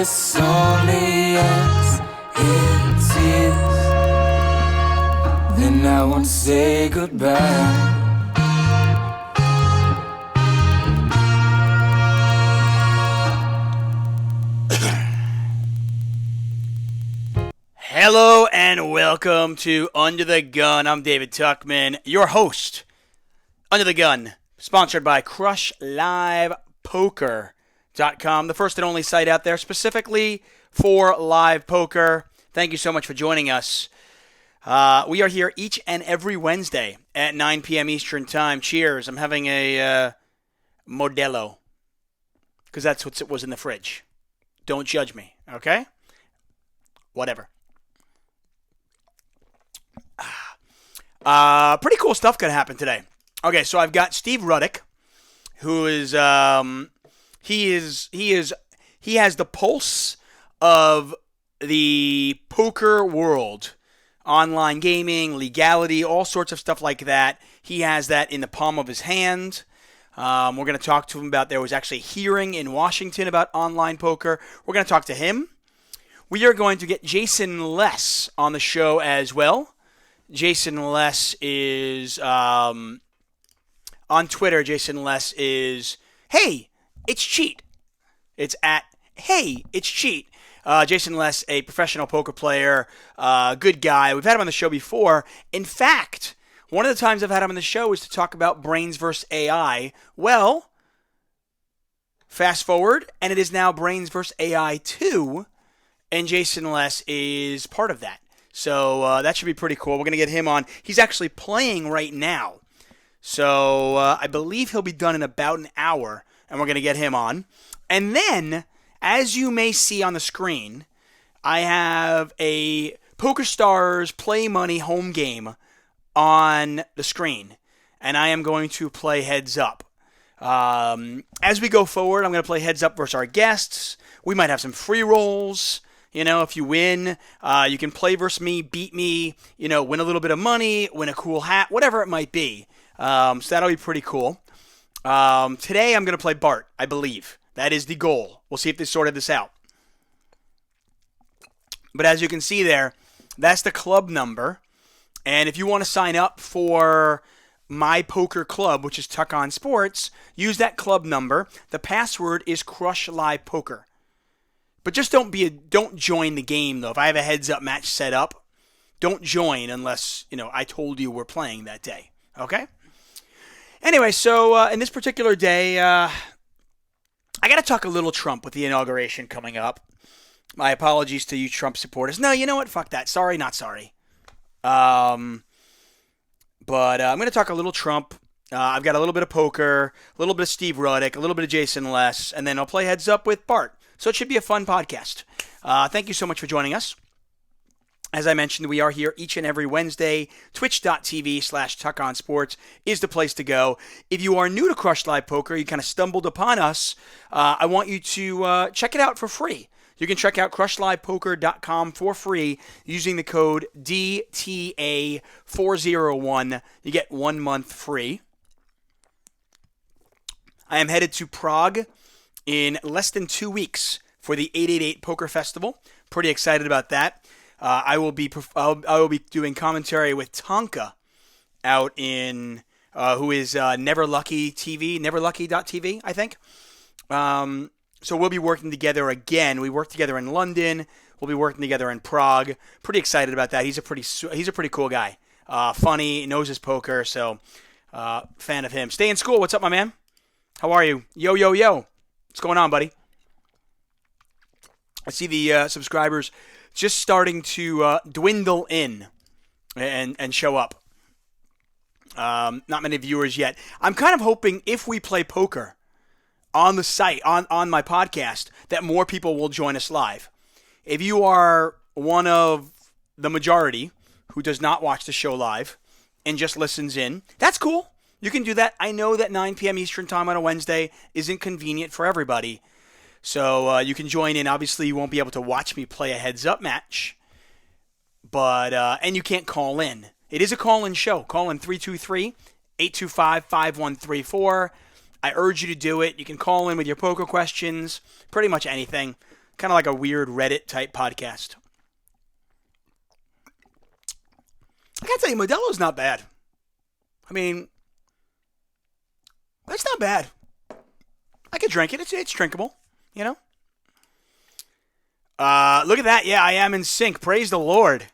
this only as it is, then I won't say goodbye. Hello and welcome to Under the Gun. I'm David Tuchman, your host. Under the Gun, sponsored by CrushLivePoker.com, the first and only site out there specifically for live poker. Thank you so much for joining us. We are here each and every Wednesday at 9 p.m. Eastern Time. Cheers. I'm having a Modelo because that's what was in the fridge. Don't judge me, okay? Whatever. Pretty cool stuff going to happen today. Okay, so I've got Steve Ruddick, who is he has the pulse of the poker world, online gaming, legality, all sorts of stuff like that. He has that in the palm of his hand. We're going to talk to him about, there was actually a hearing in Washington about online poker. We're going to talk to him. We are going to get Jason Less on the show as well. Jason Less is, on Twitter, Jason Less is, hey, it's cheat. It's at, hey, it's cheat. Jason Less, a professional poker player, good guy. We've had him on the show before. In fact, one of the times I've had him on the show is to talk about brains versus AI. Well, fast forward, and it is now Brains versus AI 2, and Jason Less is part of that. So that should be pretty cool. We're going to get him on. He's actually playing right now. So I believe he'll be done in about an hour, and we're going to get him on. And then, as you may see on the screen, I have a Poker Stars Play Money home game on the screen, and I am going to play Heads Up. As we go forward, I'm going to play Heads Up versus our guests. We might have some free rolls. You know, if you win, you can play versus me, beat me, win a little bit of money, win a cool hat, whatever it might be. So that'll be pretty cool. Today I'm going to play Bart, I believe. That is the goal. We'll see if they sorted this out. But as you can see there, that's the club number. And if you want to sign up for my poker club, which is Tuch on Sports, use that club number. The password is CrushLivePoker. But just don't join the game, though. If I have a heads-up match set up, don't join unless, I told you we're playing that day. Okay? Anyway, so in this particular day, I got to talk a little Trump with the inauguration coming up. My apologies to you Trump supporters. No, you know what? Fuck that. Sorry, not sorry. But I'm going to talk a little Trump. I've got a little bit of poker, a little bit of Steve Ruddick, a little bit of Jason Less, and then I'll play Heads Up with Bart. So it should be a fun podcast. Thank you so much for joining us. As I mentioned, we are here each and every Wednesday. Twitch.tv/TuchOnSports is the place to go. If you are new to Crush Live Poker, you kind of stumbled upon us, I want you to check it out for free. You can check out CrushLivePoker.com for free using the code DTA401. You get 1 month free. I am headed to Prague in less than 2 weeks for the 888 Poker Festival. Pretty excited about that. I will be doing commentary with Tonka out in who is Neverlucky.tv, I think. So we'll be working together again. We worked together in London. We'll be working together in Prague. Pretty excited about that. He's a pretty cool guy. Funny, knows his poker. So fan of him. Stay in school. What's up, my man? How are you? Yo, yo, yo. What's going on, buddy? I see the subscribers just starting to dwindle in and show up. Not many viewers yet. I'm kind of hoping if we play poker on the site, on my podcast, that more people will join us live. If you are one of the majority who does not watch the show live and just listens in, that's cool. You can do that. I know that 9 p.m. Eastern Time on a Wednesday isn't convenient for everybody. So you can join in. Obviously, you won't be able to watch me play a heads-up match. But and you can't call in. It is a call-in show. Call in 323-825-5134. I urge you to do it. You can call in with your poker questions, pretty much anything. Kind of like a weird Reddit type podcast. I gotta tell you, Modelo's not bad. I mean, it's not bad. I could drink it. It's drinkable, you know? Look at that. Yeah, I am in sync. Praise the Lord.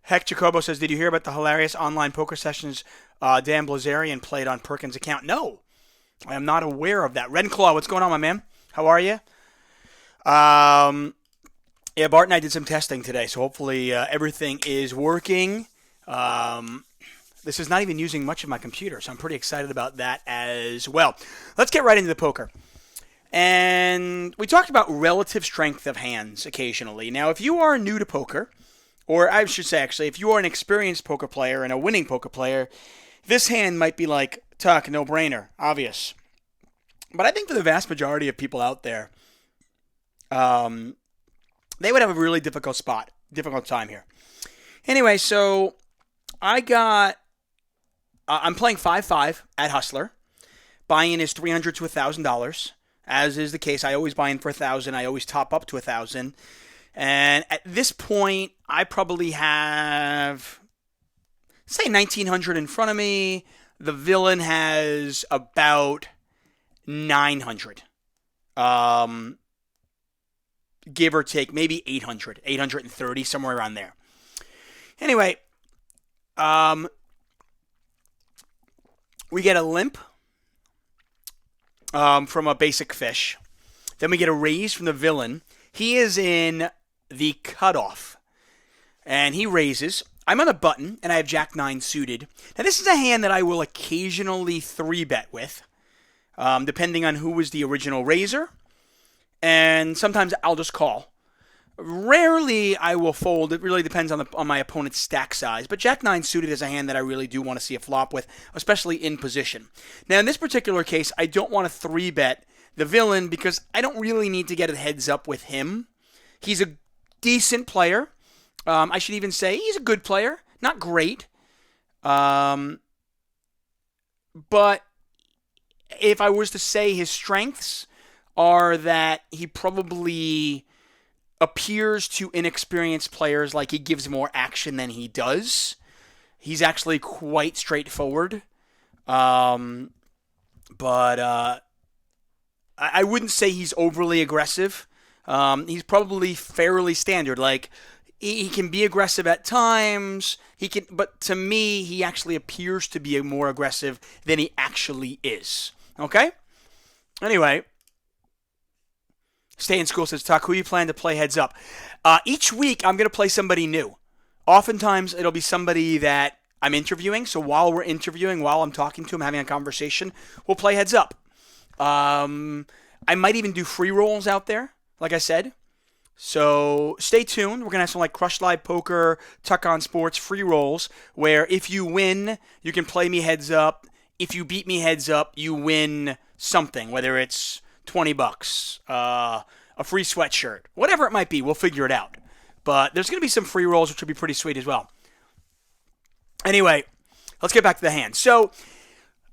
Heck Jacobo says, did you hear about the hilarious online poker sessions Dan Blazarian played on Perkins' account? No, I am not aware of that. Red Claw, what's going on, my man? How are you? Yeah, Bart and I did some testing today, so hopefully everything is working. This is not even using much of my computer, so I'm pretty excited about that as well. Let's get right into the poker. And we talked about relative strength of hands occasionally. Now, if you are new to poker, or I should say actually, if you are an experienced poker player and a winning poker player, this hand might be like, Tuch, no-brainer, obvious. But I think for the vast majority of people out there, they would have a really difficult time here. Anyway, so I'm playing 5-5 at Hustler. Buy-in is $300 to $1,000. As is the case, I always buy in for $1,000. I always top up to $1,000. And at this point, I probably have, say, $1,900 in front of me. The villain has about $900. Give or take, maybe $800, $830, somewhere around there. Anyway, we get a limp from a basic fish. Then we get a raise from the villain. He is in the cutoff, and he raises. I'm on the button, and I have Jack-9 suited. Now, this is a hand that I will occasionally 3-bet with, depending on who was the original raiser. And sometimes I'll just call. Rarely I will fold. It really depends on my opponent's stack size. But Jack-9 suited is a hand that I really do want to see a flop with, especially in position. Now, in this particular case, I don't want to 3-bet the villain because I don't really need to get a heads up with him. He's a decent player. I should even say he's a good player. Not great. But if I was to say his strengths are that he probably appears to inexperienced players like he gives more action than he does. He's actually quite straightforward. But I wouldn't say he's overly aggressive. He's probably fairly standard. Like, he can be aggressive at times. But to me, he actually appears to be more aggressive than he actually is. Okay? Anyway, Stay in School says, Tuch, who you plan to play heads up? Each week, I'm going to play somebody new. Oftentimes, it'll be somebody that I'm interviewing. So while we're interviewing, while I'm talking to him, having a conversation, we'll play heads up. I might even do free rolls out there, like I said. So stay tuned. We're going to have some like CrushLivePoker, Tuch on Sports free rolls, where if you win, you can play me heads up. If you beat me heads up, you win something, whether it's $20, a free sweatshirt, whatever it might be. We'll figure it out. But there's going to be some free rolls, which will be pretty sweet as well. Anyway, let's get back to the hand. So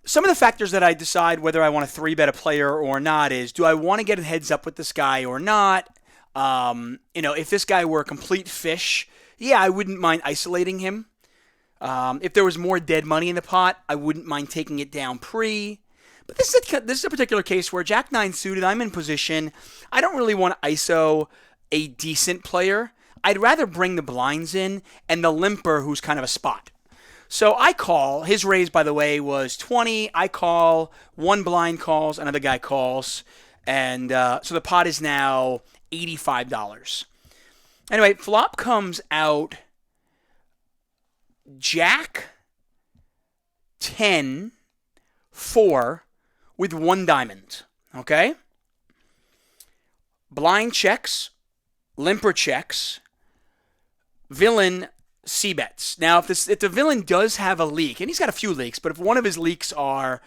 some of the factors that I decide whether I want to 3-bet a player or not is, do I want to get a heads up with this guy or not? If this guy were a complete fish, yeah, I wouldn't mind isolating him. If there was more dead money in the pot, I wouldn't mind taking it down pre. But this is a particular case where Jack-9 suited, I'm in position. I don't really want to ISO a decent player. I'd rather bring the blinds in and the limper who's kind of a spot. So I call. His raise, by the way, was 20. I call. One blind calls. Another guy calls. And so the pot is now $85. Anyway, flop comes out Jack 10 4 with one diamond. Okay? Blind checks, limper checks, villain c-bets. Now, if the villain does have a leak, and he's got a few leaks, but if one of his leaks are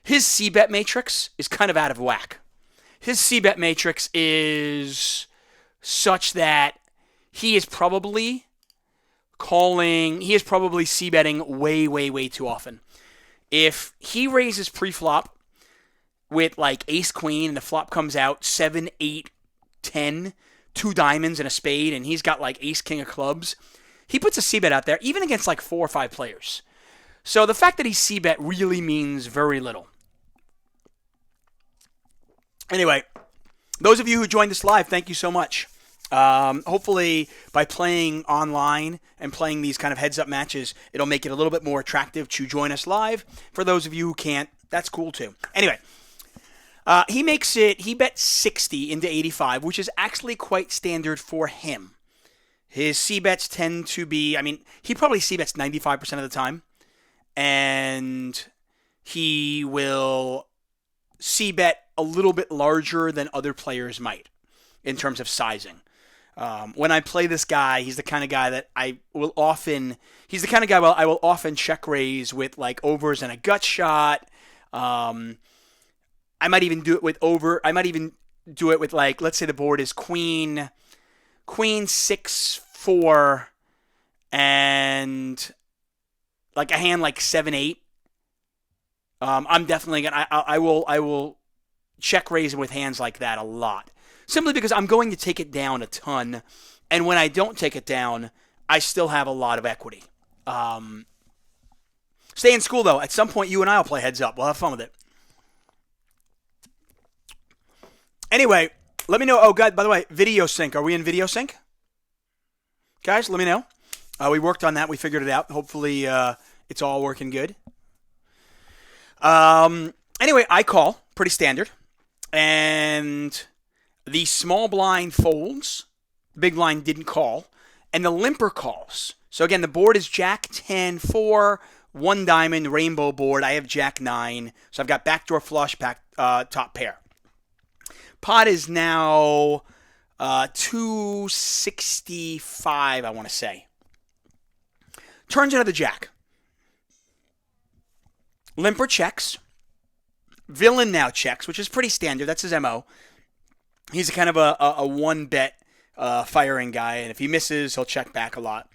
his c-bet matrix is kind of out of whack. His c-bet matrix is such that he is probably c-betting way, way, way too often. If he raises pre-flop with like ace-queen and the flop comes out 7, 8, 10, two diamonds and a spade, and he's got like ace king of clubs, he puts a c-bet out there, even against like 4 or 5 players. So the fact that he c-bet really means very little. Anyway, those of you who joined us live, thank you so much. Hopefully, by playing online and playing these kind of heads-up matches, it'll make it a little bit more attractive to join us live. For those of you who can't, that's cool too. Anyway, he bet 60 into 85, which is actually quite standard for him. His c-bets tend to be, he probably c-bets 95% of the time, and he will c-bet a little bit larger than other players might in terms of sizing. When I play this guy, he's the kind of guy that I will often check raise with like overs and a gut shot. I might even do it with over. I might even do it with like, let's say the board is queen 6-4, and like a hand like 7-8. I'm definitely gonna. I will check raise with hands like that a lot, simply because I'm going to take it down a ton, and when I don't take it down, I still have a lot of equity. Stay in school though. At some point, you and I will play heads up. We'll have fun with it. Anyway, let me know. Oh, God, by the way, video sync. Are we in video sync? Guys, let me know. We worked on that. We figured it out. Hopefully, it's all working good. Anyway, I call. Pretty standard. And the small blind folds. Big blind didn't call. And the limper calls. So, again, the board is Jack 10-4, 1 diamond, rainbow board. I have Jack 9. So, I've got backdoor flush, top pair. Pot is now 265, I want to say. Turns into the Jack. Limper checks. Villain now checks, which is pretty standard. That's his MO. He's kind of a one-bet firing guy, and if he misses, he'll check back a lot.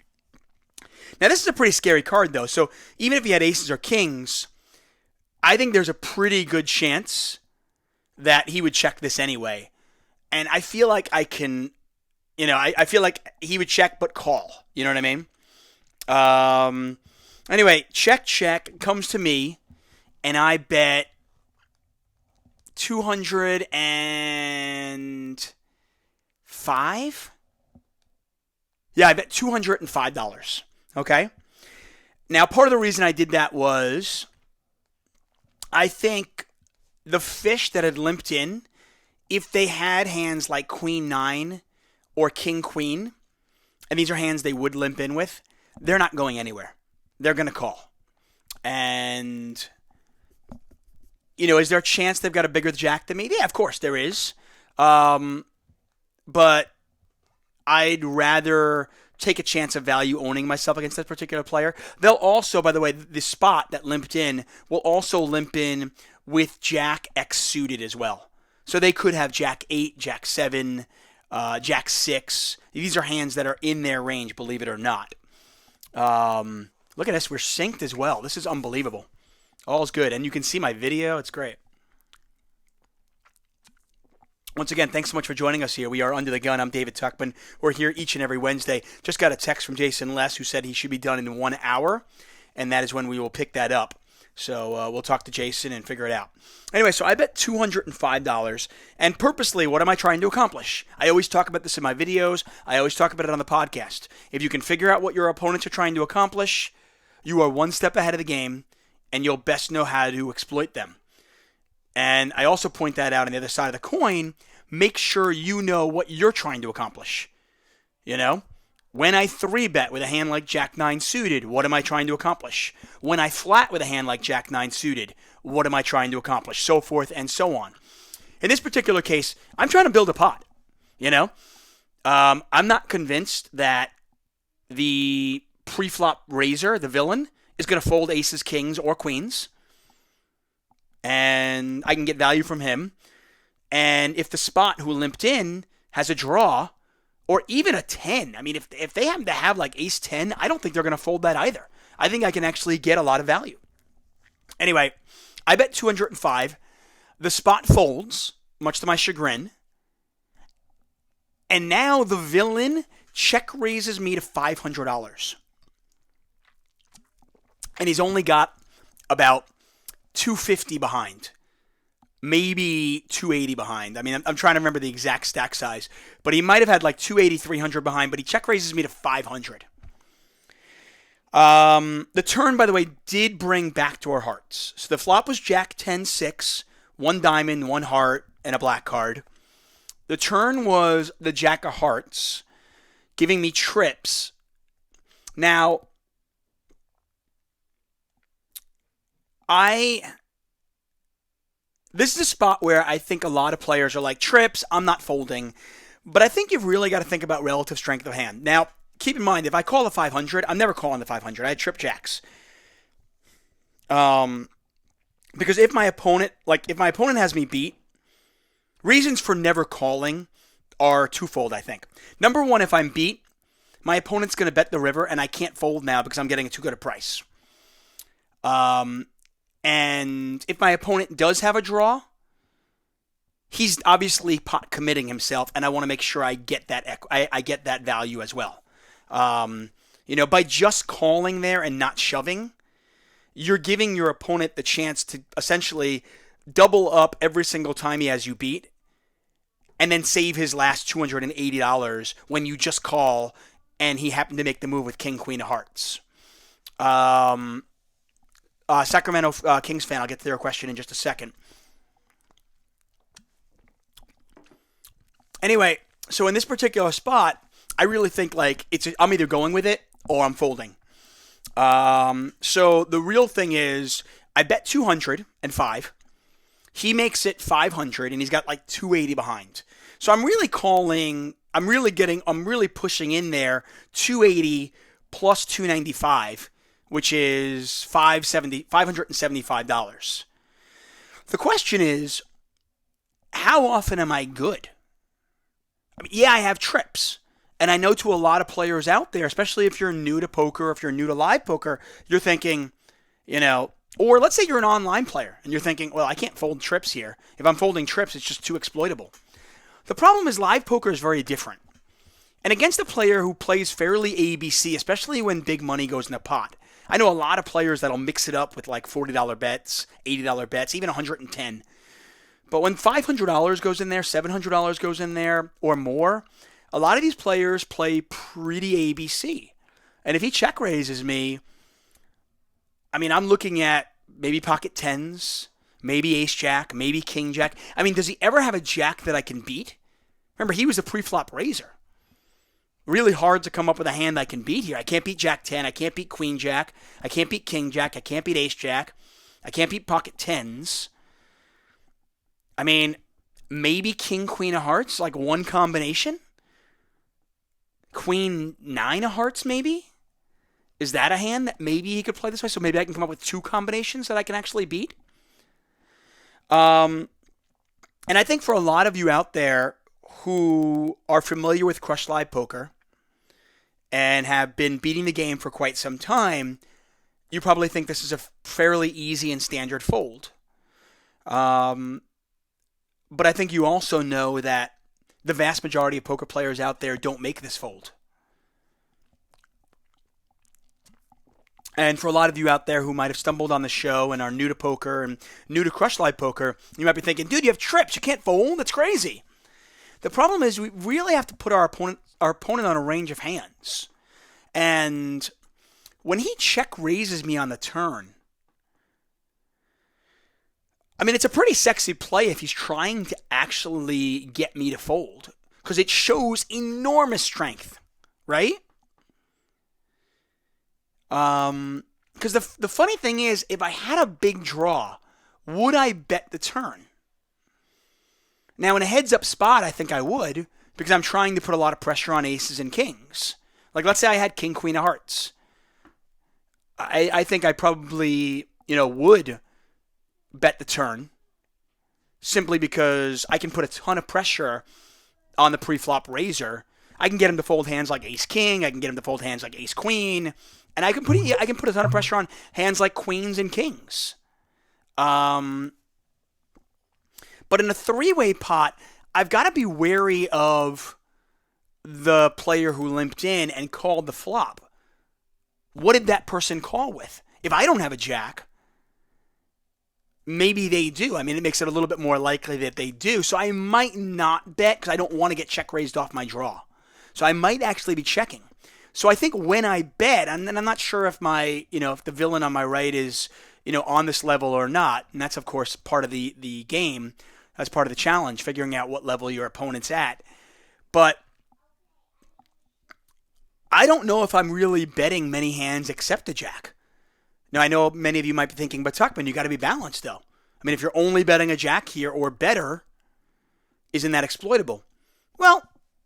Now, this is a pretty scary card, though. So even if he had aces or kings, I think there's a pretty good chance that he would check this anyway. And I feel like I can, I feel like he would check but call. You know what I mean? Anyway, check, comes to me, and I bet $205? Yeah, I bet $205. Okay? Now, part of the reason I did that was I think the fish that had limped in, if they had hands like Queen 9 or King Queen, and these are hands they would limp in with, they're not going anywhere. They're going to call. And, is there a chance they've got a bigger Jack than me? Yeah, of course there is. But I'd rather take a chance of value owning myself against that particular player. They'll also, by the way, the spot that limped in will also limp in with Jack X suited as well. So they could have Jack 8, Jack 7, Jack 6. These are hands that are in their range, believe it or not. Look at us. We're synced as well. This is unbelievable. All's good. And you can see my video. It's great. Once again, thanks so much for joining us here. We are Under the Gun. I'm David Tuchman. We're here each and every Wednesday. Just got a text from Jason Less, who said he should be done in 1 hour, and that is when we will pick that up. So we'll talk to Jason and figure it out. Anyway, so I bet $205. And purposely, what am I trying to accomplish? I always talk about this in my videos. I always talk about it on the podcast. If you can figure out what your opponents are trying to accomplish, you are one step ahead of the game, and you'll best know how to exploit them. And I also point that out on the other side of the coin. Make sure you know what you're trying to accomplish. When I 3-bet with a hand like Jack 9 suited, what am I trying to accomplish? When I flat with a hand like Jack 9 suited, what am I trying to accomplish? So forth and so on. In this particular case, I'm trying to build a pot. I'm not convinced that the pre-flop raiser, the villain, is going to fold aces, kings, or queens. And I can get value from him. And if the spot who limped in has a draw, or even a 10. If they happen to have like ace 10, I don't think they're going to fold that either. I think I can actually get a lot of value. Anyway, I bet 205. The spot folds, much to my chagrin. And now the villain check raises me to $500. And he's only got about 250 behind. Maybe 280 behind. I mean, I'm trying to remember the exact stack size. But he might have had like 280, 300 behind, but he check raises me to 500. The turn, by the way, did bring backdoor hearts. So the flop was Jack 10-6, 1 diamond, 1 heart, and a black card. The turn was the Jack of Hearts, giving me trips. Now, this is a spot where I think a lot of players are like, trips, I'm not folding. But I think you've really got to think about relative strength of hand. Now, keep in mind, if I call the 500, I'm never calling the 500. I had trip jacks. Because if my opponent has me beat, reasons for never calling are twofold, I think. Number one, if I'm beat, my opponent's going to bet the river, and I can't fold now because I'm getting too good a price. And if my opponent does have a draw, he's obviously pot committing himself, and I want to make sure I get that I get that value as well. By just calling there and not shoving, you're giving your opponent the chance to essentially double up every single time he has you beat, and then save his last $280 when you just call and he happened to make the move with King, Queen of Hearts. Sacramento Kings fan, I'll get to their question in just a second. Anyway, so in this particular spot, I really think like I'm either going with it or I'm folding. So the real thing is, I bet 205. He makes it 500, and he's got like 280 behind. So I'm really calling. I'm really pushing in there 280 plus 295, which is $575. The question is, how often am I good? I mean, yeah, I have trips. And I know to a lot of players out there, especially if you're new to poker, if you're new to live poker, you're thinking, or let's say you're an online player and you're thinking, well, I can't fold trips here. If I'm folding trips, it's just too exploitable. The problem is live poker is very different. And against a player who plays fairly ABC, especially when big money goes in the pot, I know a lot of players that'll mix it up with like $40 bets, $80 bets, even $110. But when $500 goes in there, $700 goes in there, or more, a lot of these players play pretty ABC. And if he check raises me, I mean, I'm looking at maybe pocket tens, maybe ace jack, maybe king jack. I mean, does he ever have a jack that I can beat? Remember, he was a pre-flop raiser. Really hard to come up with a hand I can beat here. I can't beat jack 10. I can't beat queen jack. I can't beat king jack. I can't beat ace jack. I can't beat pocket tens. I mean, maybe king, queen of hearts, like one combination? Queen, 9 of hearts, maybe? Is that a hand that maybe he could play this way? So maybe I can come up with 2 combinations that I can actually beat? And I think for a lot of you out there who are familiar with CrushLivePoker and have been beating the game for quite some time, you probably think this is a fairly easy and standard fold. But I think you also know that the vast majority of poker players out there don't make this fold. And for a lot of you out there who might have stumbled on the show and are new to poker and new to CrushLivePoker, you might be thinking, dude, you have trips. You can't fold. That's crazy. The problem is we really have to put our opponent on a range of hands. And when he check raises me on the turn, I mean, it's a pretty sexy play if he's trying to actually get me to fold, because it shows enormous strength, right? Because the funny thing is, if I had a big draw, would I bet the turn? Now, in a heads-up spot, I think I would, because I'm trying to put a lot of pressure on aces and kings. Like, let's say I had king, queen of hearts. I think I probably, would bet the turn, simply because I can put a ton of pressure on the pre-flop raiser. I can get him to fold hands like ace-king. I can get him to fold hands like ace-queen. And I can put a ton of pressure on hands like queens and kings. But in a three-way pot, I've got to be wary of the player who limped in and called the flop. What did that person call with? If I don't have a jack, maybe they do. I mean, it makes it a little bit more likely that they do. So I might not bet because I don't want to get check raised off my draw. So I might actually be checking. So I think when I bet, and I'm not sure if if the villain on my right is, on this level or not. And that's, of course, part of the game. That's part of the challenge, figuring out what level your opponent's at. But I don't know if I'm really betting many hands except the jack. Now, I know many of you might be thinking, but Tuchman, you got to be balanced, though. I mean, if you're only betting a jack here or better, isn't that exploitable? Well,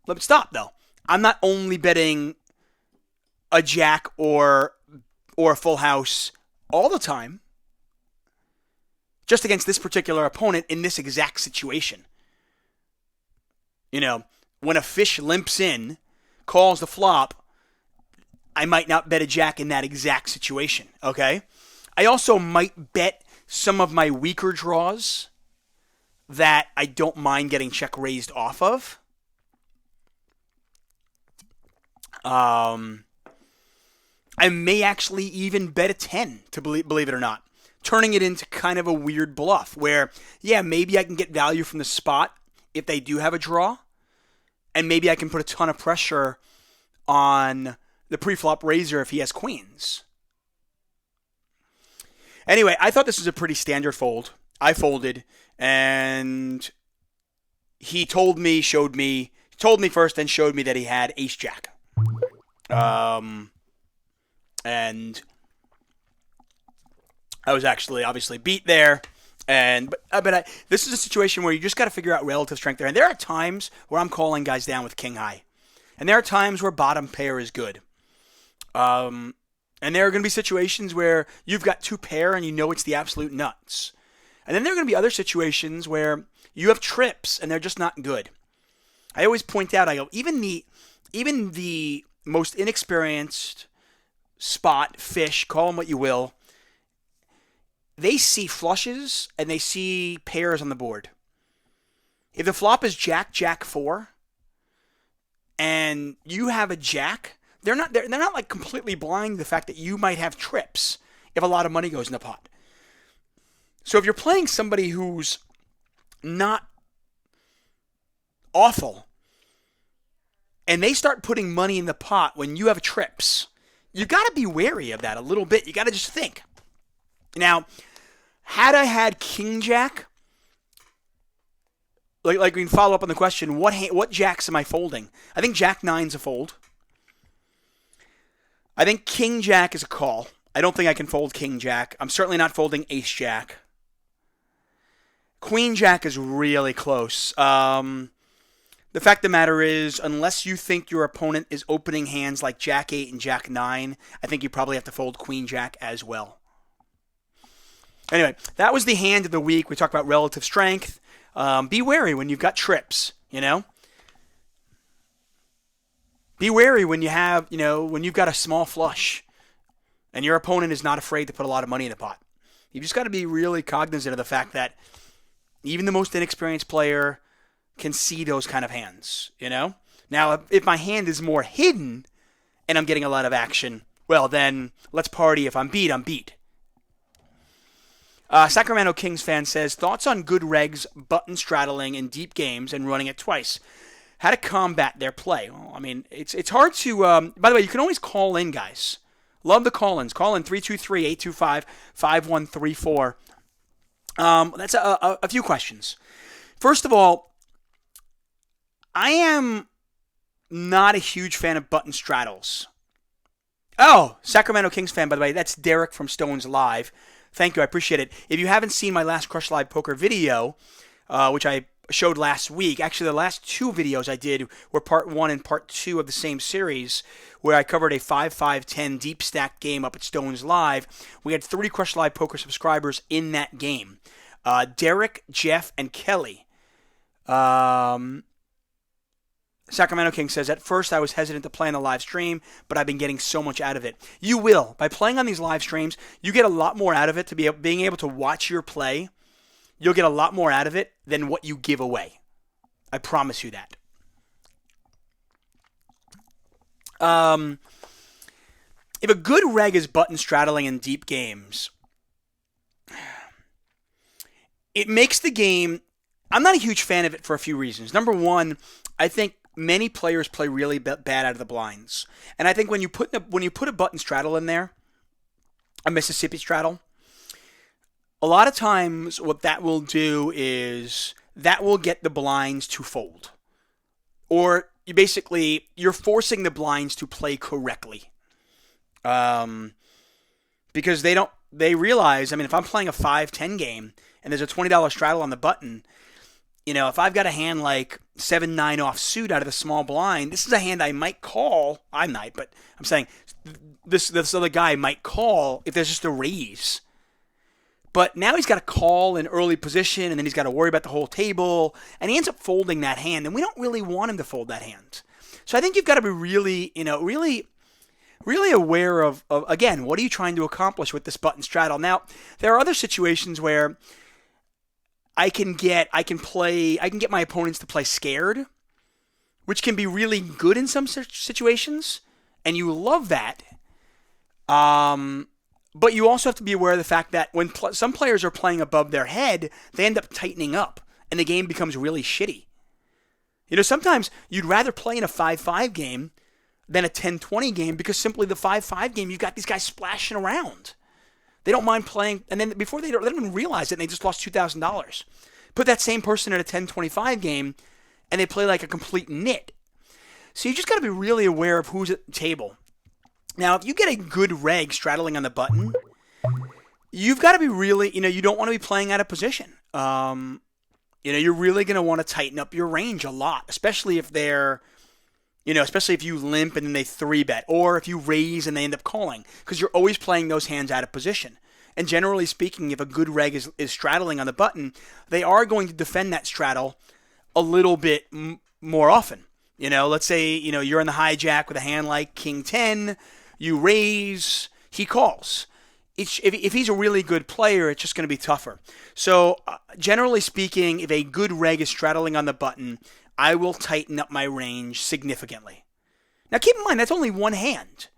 let's stop, though. I'm not only betting a jack or a full house all the time, just against this particular opponent in this exact situation. When a fish limps in, calls the flop, I might not bet a jack in that exact situation, okay? I also might bet some of my weaker draws that I don't mind getting check raised off of. I may actually even bet a 10, to believe it or not, turning it into kind of a weird bluff where, yeah, maybe I can get value from the spot if they do have a draw, and maybe I can put a ton of pressure on the pre-flop raiser if he has queens. Anyway, I thought this was a pretty standard fold. I folded, and he told me first, then showed me that he had ace-jack. And I was actually obviously beat there. But this is a situation where you just got to figure out relative strength there. And there are times where I'm calling guys down with king high. And there are times where bottom pair is good. And there are going to be situations where you've got two pair and it's the absolute nuts. And then there are going to be other situations where you have trips and they're just not good. I always point out, even the most inexperienced spot, fish, call them what you will, they see flushes and they see pairs on the board. If the flop is jack, jack 4, and you have a jack, they're not like completely blind to the fact that you might have trips if a lot of money goes in the pot. So if you're playing somebody who's not awful, and they start putting money in the pot when you have trips, you got to be wary of that a little bit. You got to just think. Now, had I had king jack, like we can follow up on the question, what jacks am I folding? I think jack 9's a fold. I think king jack is a call. I don't think I can fold king jack. I'm certainly not folding ace jack. Queen jack is really close. The fact of the matter is, unless you think your opponent is opening hands like jack 8 and jack 9, I think you probably have to fold queen jack as well. Anyway, that was the hand of the week. We talked about relative strength. Be wary when you've got trips, Be wary when you have, when you've got a small flush and your opponent is not afraid to put a lot of money in the pot. You've just got to be really cognizant of the fact that even the most inexperienced player can see those kind of hands, Now, if my hand is more hidden and I'm getting a lot of action, well, then let's party. If I'm beat, I'm beat. Sacramento Kings fan says, thoughts on good regs, button straddling in deep games and running it twice. How to combat their play. Well, I mean, it's hard to... by the way, you can always call in, guys. Love the call-ins. Call in 323-825-5134. That's a few questions. First of all, I am not a huge fan of button straddles. Oh, Sacramento Kings fan, by the way. That's Derek from Stones Live. Thank you. I appreciate it. If you haven't seen my last Crush Live Poker video, which I showed last week, actually the last two videos I did were part 1 and part 2 of the same series, where I covered a 5-5-10 deep stack game up at Stones Live. We had 3 Crush Live Poker subscribers in that game. Derek, Jeff, and Kelly. Sacramento King says, at first I was hesitant to play on the live stream, but I've been getting so much out of it. You will. By playing on these live streams, you get a lot more out of it. Being able to watch your play, you'll get a lot more out of it than what you give away. I promise you that. If a good reg is button straddling in deep games, it makes the game. I'm not a huge fan of it for a few reasons. Number one, I think many players play really bad out of the blinds, and I think when you put a button straddle in there, a Mississippi straddle, a lot of times what that will do is that will get the blinds to fold, or you're forcing the blinds to play correctly, because they realize. I mean, if I'm playing a 5-10 game and there's a $20 straddle on the button. If I've got a hand like 7-9 offsuit out of the small blind, this is a hand I might call. I might, but I'm saying this other guy might call if there's just a raise. But now he's got to call in early position, and then he's got to worry about the whole table, and he ends up folding that hand, and we don't really want him to fold that hand. So I think you've got to be really aware of again, what are you trying to accomplish with this button straddle? Now, there are other situations where I can get my opponents to play scared, which can be really good in some situations, and you love that. But you also have to be aware of the fact that when some players are playing above their head, they end up tightening up, and the game becomes really shitty. Sometimes you'd rather play in a 5-5 game than a 10-20 game because simply the 5-5 game, you've got these guys splashing around. They don't mind playing, and then before they don't even realize it, and they just lost $2,000. Put that same person in a 10-25 game, and they play like a complete nit. So you just got to be really aware of who's at the table. Now, if you get a good reg straddling on the button, you've got to be really, you don't want to be playing out of position. You're really going to want to tighten up your range a lot, especially if especially if you limp and then they 3-bet, or if you raise and they end up calling, because you're always playing those hands out of position. And generally speaking, if a good reg is straddling on the button, they are going to defend that straddle a little bit more often. Let's say, you're in the hijack with a hand like King 10, you raise, he calls. If he's a really good player, it's just going to be tougher. So generally speaking, if a good reg is straddling on the button, I will tighten up my range significantly. Now keep in mind, that's only one hand.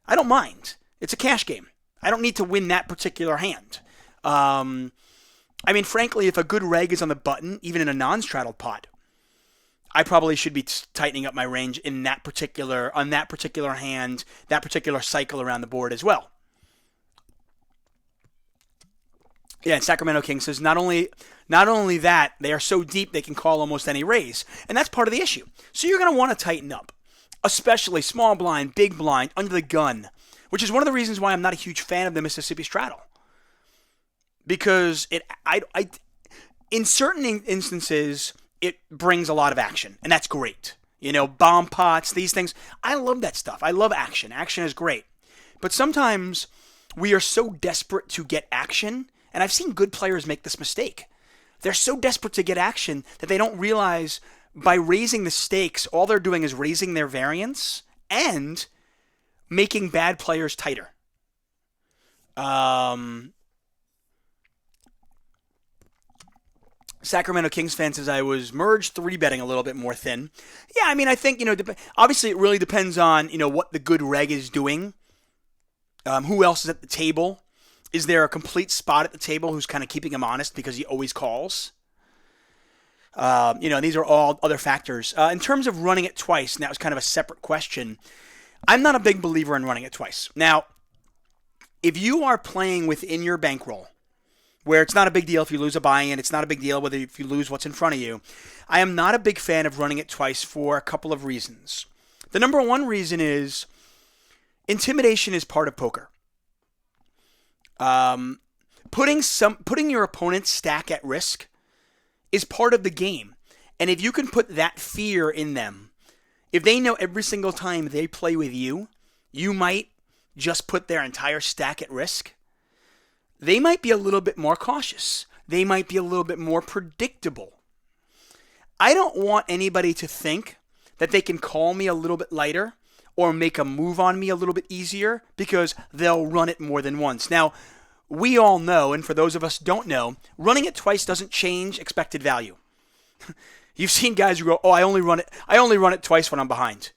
I don't mind. It's a cash game. I don't need to win that particular hand. Frankly, if a good reg is on the button, even in a non-straddled pot, I probably should be tightening up my range on that particular hand, that particular cycle around the board as well. Yeah, and Sacramento King says not only that, they are so deep they can call almost any raise. And that's part of the issue. So you're going to want to tighten up, especially small blind, big blind, under the gun, which is one of the reasons why I'm not a huge fan of the Mississippi straddle. Because in certain instances, it brings a lot of action, and that's great. Bomb pots, these things. I love that stuff. I love action. Action is great. But sometimes we are so desperate to get action, and I've seen good players make this mistake. They're so desperate to get action that they don't realize by raising the stakes, all they're doing is raising their variance and making bad players tighter. Sacramento Kings fan says I was merged 3-betting a little bit more thin. Yeah, I think, obviously it really depends on, what the good reg is doing. Who else is at the table? Is there a complete spot at the table who's kind of keeping him honest because he always calls? These are all other factors. In terms of running it twice, and that was kind of a separate question, I'm not a big believer in running it twice. Now, if you are playing within your bankroll, where it's not a big deal if you lose a buy-in, it's not a big deal if you lose what's in front of you, I am not a big fan of running it twice for a couple of reasons. The number one reason is intimidation is part of poker. Putting your opponent's stack at risk is part of the game. And if you can put that fear in them, if they know every single time they play with you, you might just put their entire stack at risk, they might be a little bit more cautious. They might be a little bit more predictable. I don't want anybody to think that they can call me a little bit lighter or make a move on me a little bit easier because they'll run it more than once. Now, we all know, and for those of us who don't know, running it twice doesn't change expected value. You've seen guys who go, "Oh, I only run it twice when I'm behind."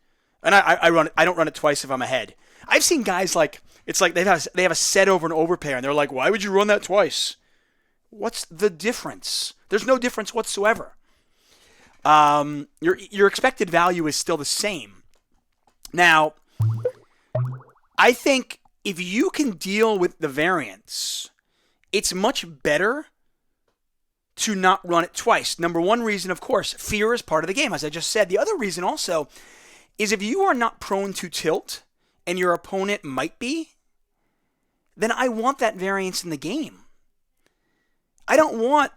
And I run it. I don't run it twice if I'm ahead. I've seen guys like it's like they have a set over and over pair, and they're like, why would you run that twice? What's the difference? There's no difference whatsoever. Your expected value is still the same. Now, I think if you can deal with the variance, it's much better to not run it twice. Number one reason, of course, fear is part of the game, as I just said. The other reason also is if you are not prone to tilt and your opponent might be, then I want that variance in the game. I don't want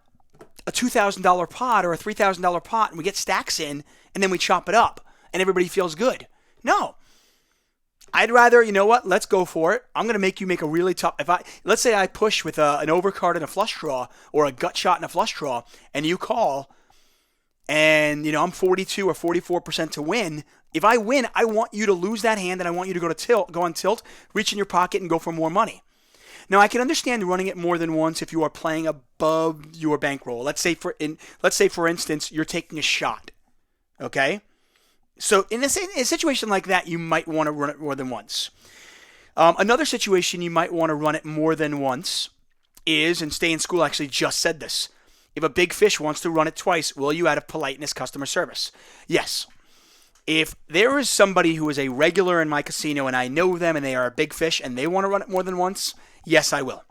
a $2,000 pot or a $3,000 pot and we get stacks in and then we chop it up and everybody feels good. No. I'd rather, you know what, let's go for it. I'm going to make you make a really tough, let's say I push with an overcard and a flush draw or a gut shot and a flush draw and you call and, I'm 42 or 44% to win. If I win, I want you to lose that hand and I want you to go on tilt, reach in your pocket and go for more money. Now, I can understand running it more than once if you are playing above your bankroll. Let's say, for instance, you're taking a shot. Okay? So in a situation like that, you might want to run it more than once. Another situation you might want to run it more than once is, and Stay in School actually just said this, if a big fish wants to run it twice, will you out of politeness customer service? Yes. If there is somebody who is a regular in my casino and I know them and they are a big fish and they want to run it more than once, yes, I will.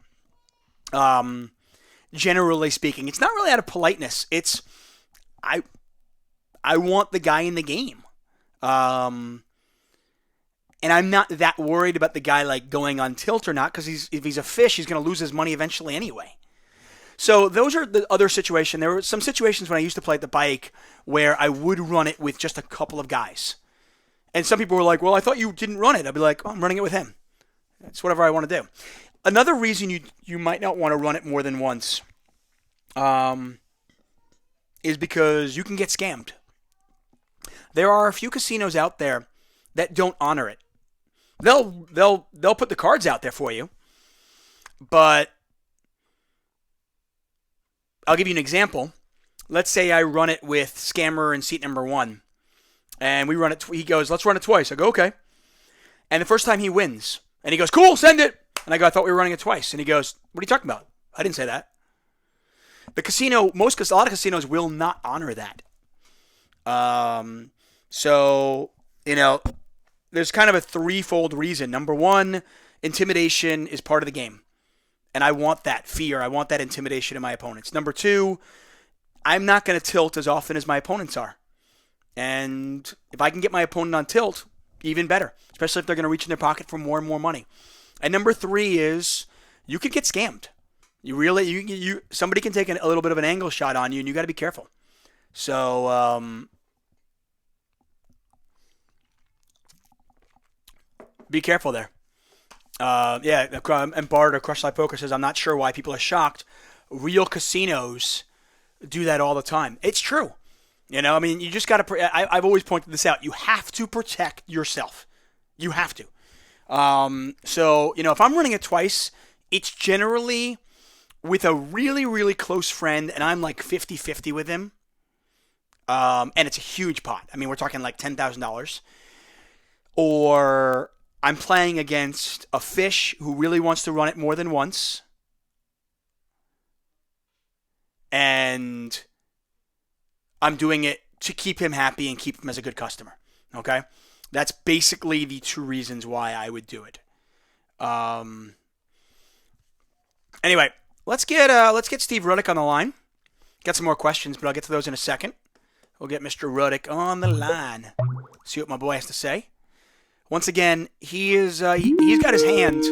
Generally speaking, it's not really out of politeness. It's I want the guy in the game. And I'm not that worried about the guy like going on tilt or not because if he's a fish, he's going to lose his money eventually anyway. So those are the other situations. There were some situations when I used to play at the bike where I would run it with just a couple of guys. And some people were like, well, I thought you didn't run it. I'd be like, oh, I'm running it with him. It's whatever I want to do. Another reason you might not want to run it more than once is because you can get scammed. There are a few casinos out there that don't honor it. They'll put the cards out there for you, but I'll give you an example. Let's say I run it with Scammer in seat number 1, and we run it. He goes, "Let's run it twice." I go, "Okay." And the first time he wins, and he goes, "Cool, send it." And I go, "I thought we were running it twice." And he goes, "What are you talking about? I didn't say that." The casino, a lot of casinos will not honor that. So, there's kind of a threefold reason. Number one, intimidation is part of the game. And I want that fear. I want that intimidation in my opponents. Number two, I'm not going to tilt as often as my opponents are. And if I can get my opponent on tilt, even better. Especially if they're going to reach in their pocket for more and more money. And number three is you could get scammed. Somebody can take a little bit of an angle shot on you, and you got to be careful. So, be careful there. And Bart or CrushLivePoker says, I'm not sure why people are shocked. Real casinos do that all the time. It's true. You just got to, I've always pointed this out. You have to protect yourself. You have to. So, if I'm running it twice, it's generally with a really, really close friend, and I'm like 50-50 with him. And it's a huge pot. We're talking like $10,000. Or I'm playing against a fish who really wants to run it more than once. And I'm doing it to keep him happy and keep him as a good customer. Okay? That's basically the two reasons why I would do it. Anyway, let's get Steve Ruddick on the line. Got some more questions, but I'll get to those in a second. We'll get Mr. Ruddick on the line. See what my boy has to say. Once again, he's got his hand.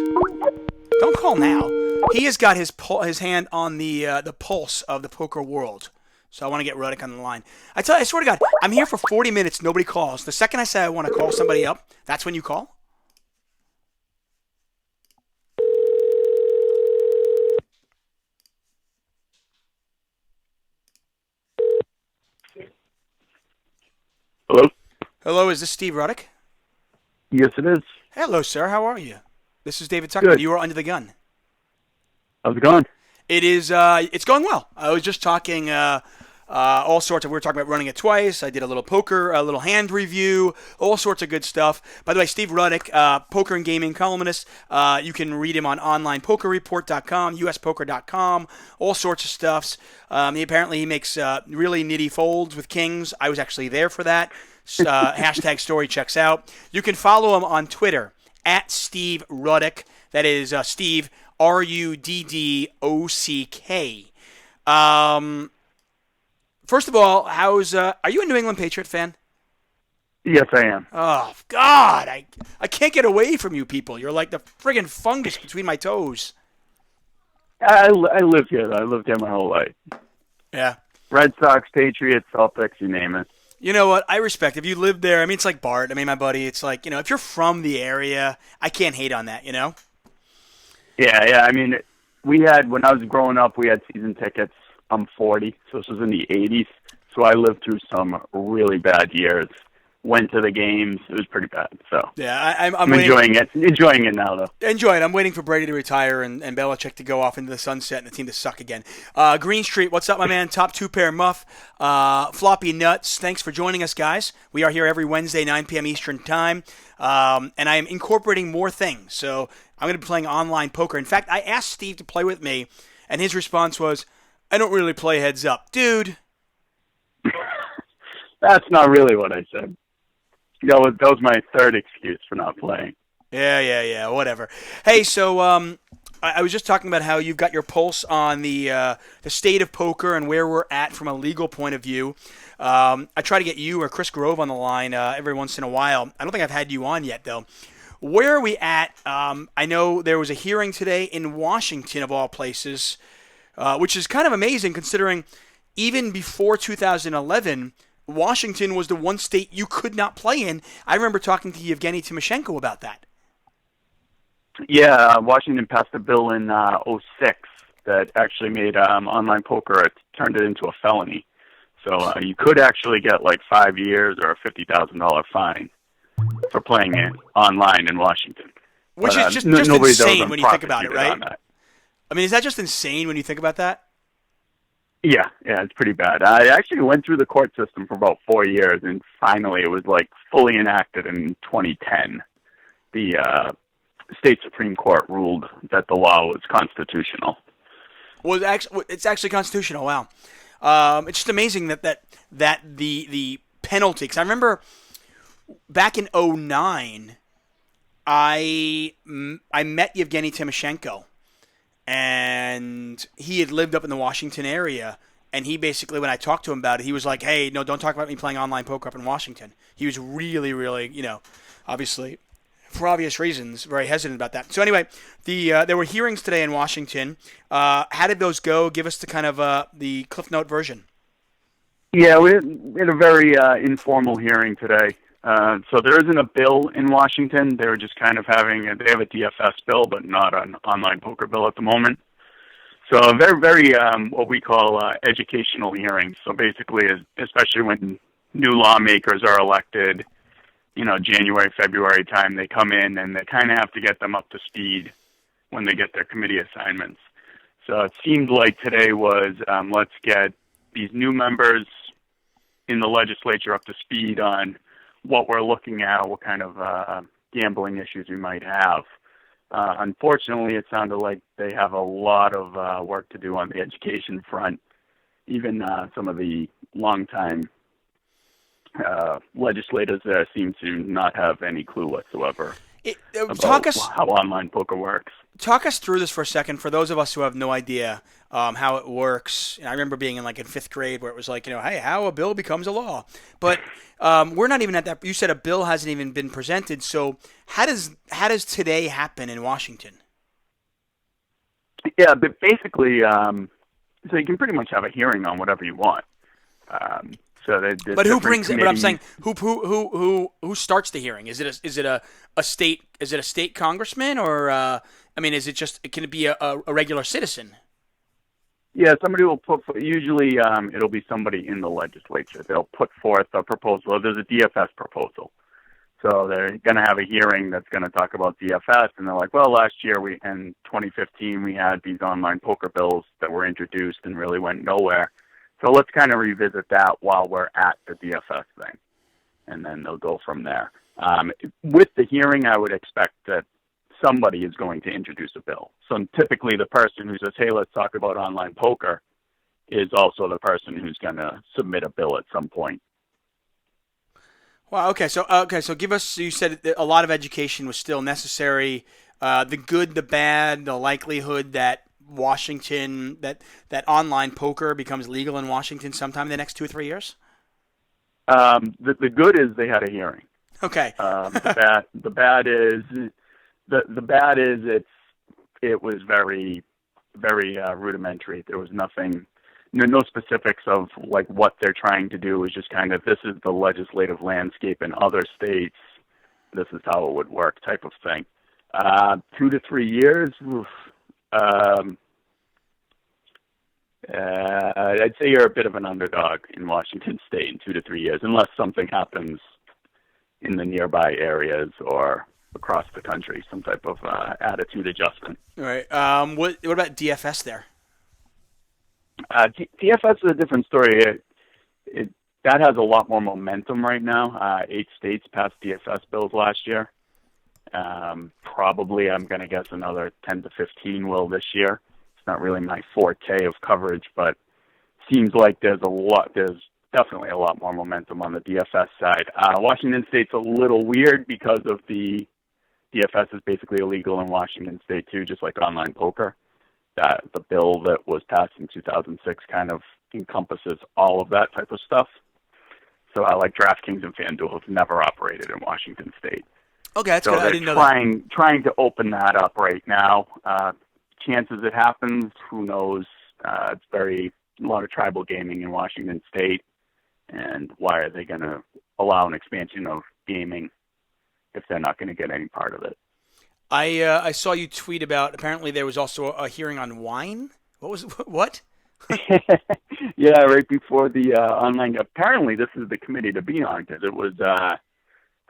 Don't call now. He has got his hand on the pulse of the poker world. So I want to get Ruddick on the line. I swear to God, I'm here for 40 minutes. Nobody calls. The second I say I want to call somebody up, that's when you call. Hello? Hello, is this Steve Ruddick? Yes, it is. Hello, sir. How are you? This is David Tuchman. Good. You are under the gun. How's it going? It is. It's going well. I was just talking all sorts of. We were talking about running it twice. I did a little poker, a little hand review, all sorts of good stuff. By the way, Steve Ruddick, poker and gaming columnist. You can read him on onlinepokerreport.com, uspoker.com, all sorts of stuffs. Apparently he makes really nitty folds with kings. I was actually there for that. Hashtag story checks out. You can follow him on Twitter at Steve Ruddick. That is Steve Ruddock. First of all, are you a New England Patriot fan? Yes, I am. Oh God, I can't get away from you people. You're like the friggin' fungus between my toes. I live here. I lived here my whole life. Yeah. Red Sox, Patriots, Celtics, you name it. You know what? I respect. If you live there, I mean, it's like Bart. I mean, my buddy. It's like, if you're from the area, I can't hate on that. Yeah. I mean, when I was growing up, we had season tickets. I'm 40, so this was in the 80s. So I lived through some really bad years. Went to the games. It was pretty bad. So yeah, I'm enjoying it. Enjoying it now, though. Enjoy it. I'm waiting for Brady to retire and Belichick to go off into the sunset and the team to suck again. Green Street, what's up, my man? Top two pair muff. Floppy Nuts, thanks for joining us, guys. We are here every Wednesday, 9 p.m. Eastern Time. And I am incorporating more things. So I'm going to be playing online poker. In fact, I asked Steve to play with me, and his response was, I don't really play heads up. Dude. That's not really what I said. That was my third excuse for not playing. Yeah, whatever. Hey, so I was just talking about how you've got your pulse on the state of poker and where we're at from a legal point of view. I try to get you or Chris Grove on the line every once in a while. I don't think I've had you on yet, though. Where are we at? I know there was a hearing today in Washington, of all places, which is kind of amazing considering even before 2011, Washington was the one state you could not play in. I remember talking to Yevgeny Timoshenko about that. Yeah, Washington passed a bill in '06 that actually made online poker, it turned it into a felony. So you could actually get like 5 years or a $50,000 fine for playing it online in Washington. Which is just insane when you think about it, right? I mean, is that just insane when you think about that? Yeah, it's pretty bad. I actually went through the court system for about 4 years, and finally it was like fully enacted in 2010. The state Supreme Court ruled that the law was constitutional. Well, it's actually constitutional. Wow, it's just amazing that the penalty. Because I remember back in '09, I met Yevgeny Timoshenko. And he had lived up in the Washington area, and he basically, when I talked to him about it, he was like, hey, no, don't talk about me playing online poker up in Washington. He was really, really, obviously, for obvious reasons, very hesitant about that. So anyway, there were hearings today in Washington. How did those go? Give us the kind of the Cliff Note version. Yeah, we had a very informal hearing today. So there isn't a bill in Washington. They're just kind of they have a DFS bill, but not an online poker bill at the moment. So very, very what we call educational hearings. So basically, especially when new lawmakers are elected, January, February time, they come in and they kind of have to get them up to speed when they get their committee assignments. So it seemed like today was let's get these new members in the legislature up to speed on what we're looking at, what kind of gambling issues we might have. Unfortunately, it sounded like they have a lot of work to do on the education front. Even some of the longtime legislators there seem to not have any clue whatsoever about how online poker works. Talk us through this for a second for those of us who have no idea how it works. And I remember being in fifth grade where it was like, hey, how a bill becomes a law. But we're not even at that. You said a bill hasn't even been presented. So how does today happen in Washington? Yeah, but basically, so you can pretty much have a hearing on whatever you want. But who brings it? But I'm saying who starts the hearing? Is it a state congressman or is it just can it be a regular citizen? Yeah, somebody will usually it'll be somebody in the legislature. They'll put forth a proposal. There's a DFS proposal. So they're going to have a hearing that's going to talk about DFS, and they're like, well, last year in 2015 we had these online poker bills that were introduced and really went nowhere. So let's kind of revisit that while we're at the DFS thing, and then they'll go from there. With the hearing, I would expect that somebody is going to introduce a bill. So typically the person who says, hey, let's talk about online poker is also the person who's going to submit a bill at some point. Well, okay. So give us. You said that a lot of education was still necessary. The good, the bad, the likelihood that Washington, that online poker becomes legal in Washington sometime in the next 2 or 3 years. The good is they had a hearing. Okay. The bad is it was very very rudimentary. There was nothing. No specifics of like what they're trying to do. It was just kind of, this is the legislative landscape in other states. This is how it would work, type of thing. 2 to 3 years. I'd say you're a bit of an underdog in Washington State in 2 to 3 years, unless something happens in the nearby areas or across the country, some type of attitude adjustment. All right. What about DFS there? DFS is a different story. That has a lot more momentum right now. 8 states passed DFS bills last year. Probably, I'm going to guess another 10 to 15 will this year. It's not really my forte of coverage, but seems like there's definitely a lot more momentum on the DFS side. Washington State's a little weird because of the DFS is basically illegal in Washington State too, just like online poker. That the bill that was passed in 2006 kind of encompasses all of that type of stuff. So like DraftKings and FanDuel have never operated in Washington State. Okay, that's so good. I didn't know that. Trying to open that up right now. Chances it happens, who knows? It's a lot of tribal gaming in Washington State, and why are they going to allow an expansion of gaming if they're not going to get any part of it? I saw you tweet about, apparently there was also a hearing on wine. What? Yeah, right before the online. Apparently, this is the committee to be on because it was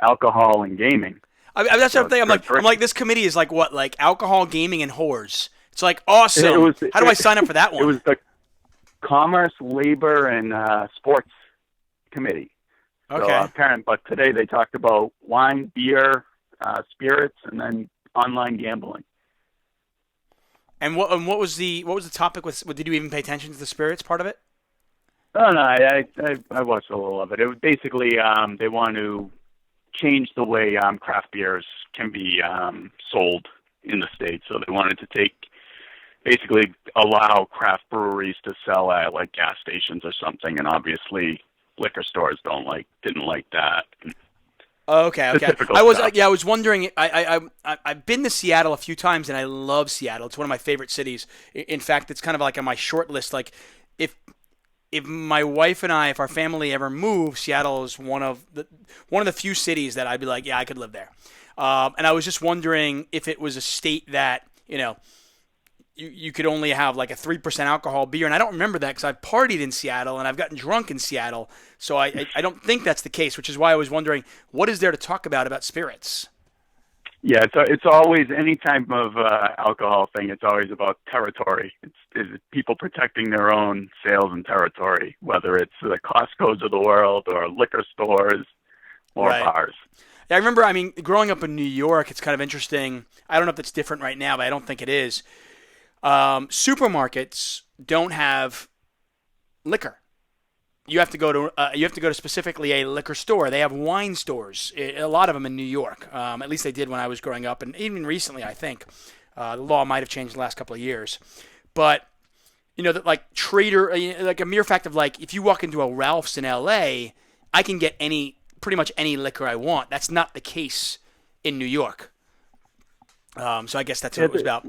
alcohol and gaming. That's what I'm thinking. I'm like, this committee is like what? Like alcohol, gaming, and whores. It's like awesome. How do I sign up for that one? It was the Commerce, Labor, and Sports Committee. Okay. So, but today they talked about wine, beer, spirits, and then online gambling. And what was the topic? Did you even pay attention to the spirits part of it? Oh, no, I watched a little of it. It was basically they want to change the way craft beers can be sold in the state. So they wanted to basically allow craft breweries to sell at like gas stations or something, and obviously liquor stores didn't like that. Okay. I was wondering. I've been to Seattle a few times, and I love Seattle. It's one of my favorite cities. In fact, it's kind of like on my short list. Like, if my wife and I, if our family ever move, Seattle is one of the few cities that I'd be like, yeah, I could live there. And I was just wondering if it was a state that you could only have like a 3% alcohol beer, and I don't remember that because I've partied in Seattle and I've gotten drunk in Seattle, so I don't think that's the case, which is why I was wondering, what is there to talk about spirits? Yeah, it's always any type of alcohol thing. It's always about territory. It's people protecting their own sales and territory, whether it's the Costco's of the world or liquor stores or bars. Yeah, I remember. I mean, growing up in New York, it's kind of interesting. I don't know if it's different right now, but I don't think it is. Supermarkets don't have liquor. You have to go to specifically a liquor store. They have wine stores. A lot of them in New York. At least they did when I was growing up, and even recently, I think the law might have changed in the last couple of years. But that like like a mere fact of like, if you walk into a Ralph's in L.A., I can get pretty much any liquor I want. That's not the case in New York. So I guess that's what it was about.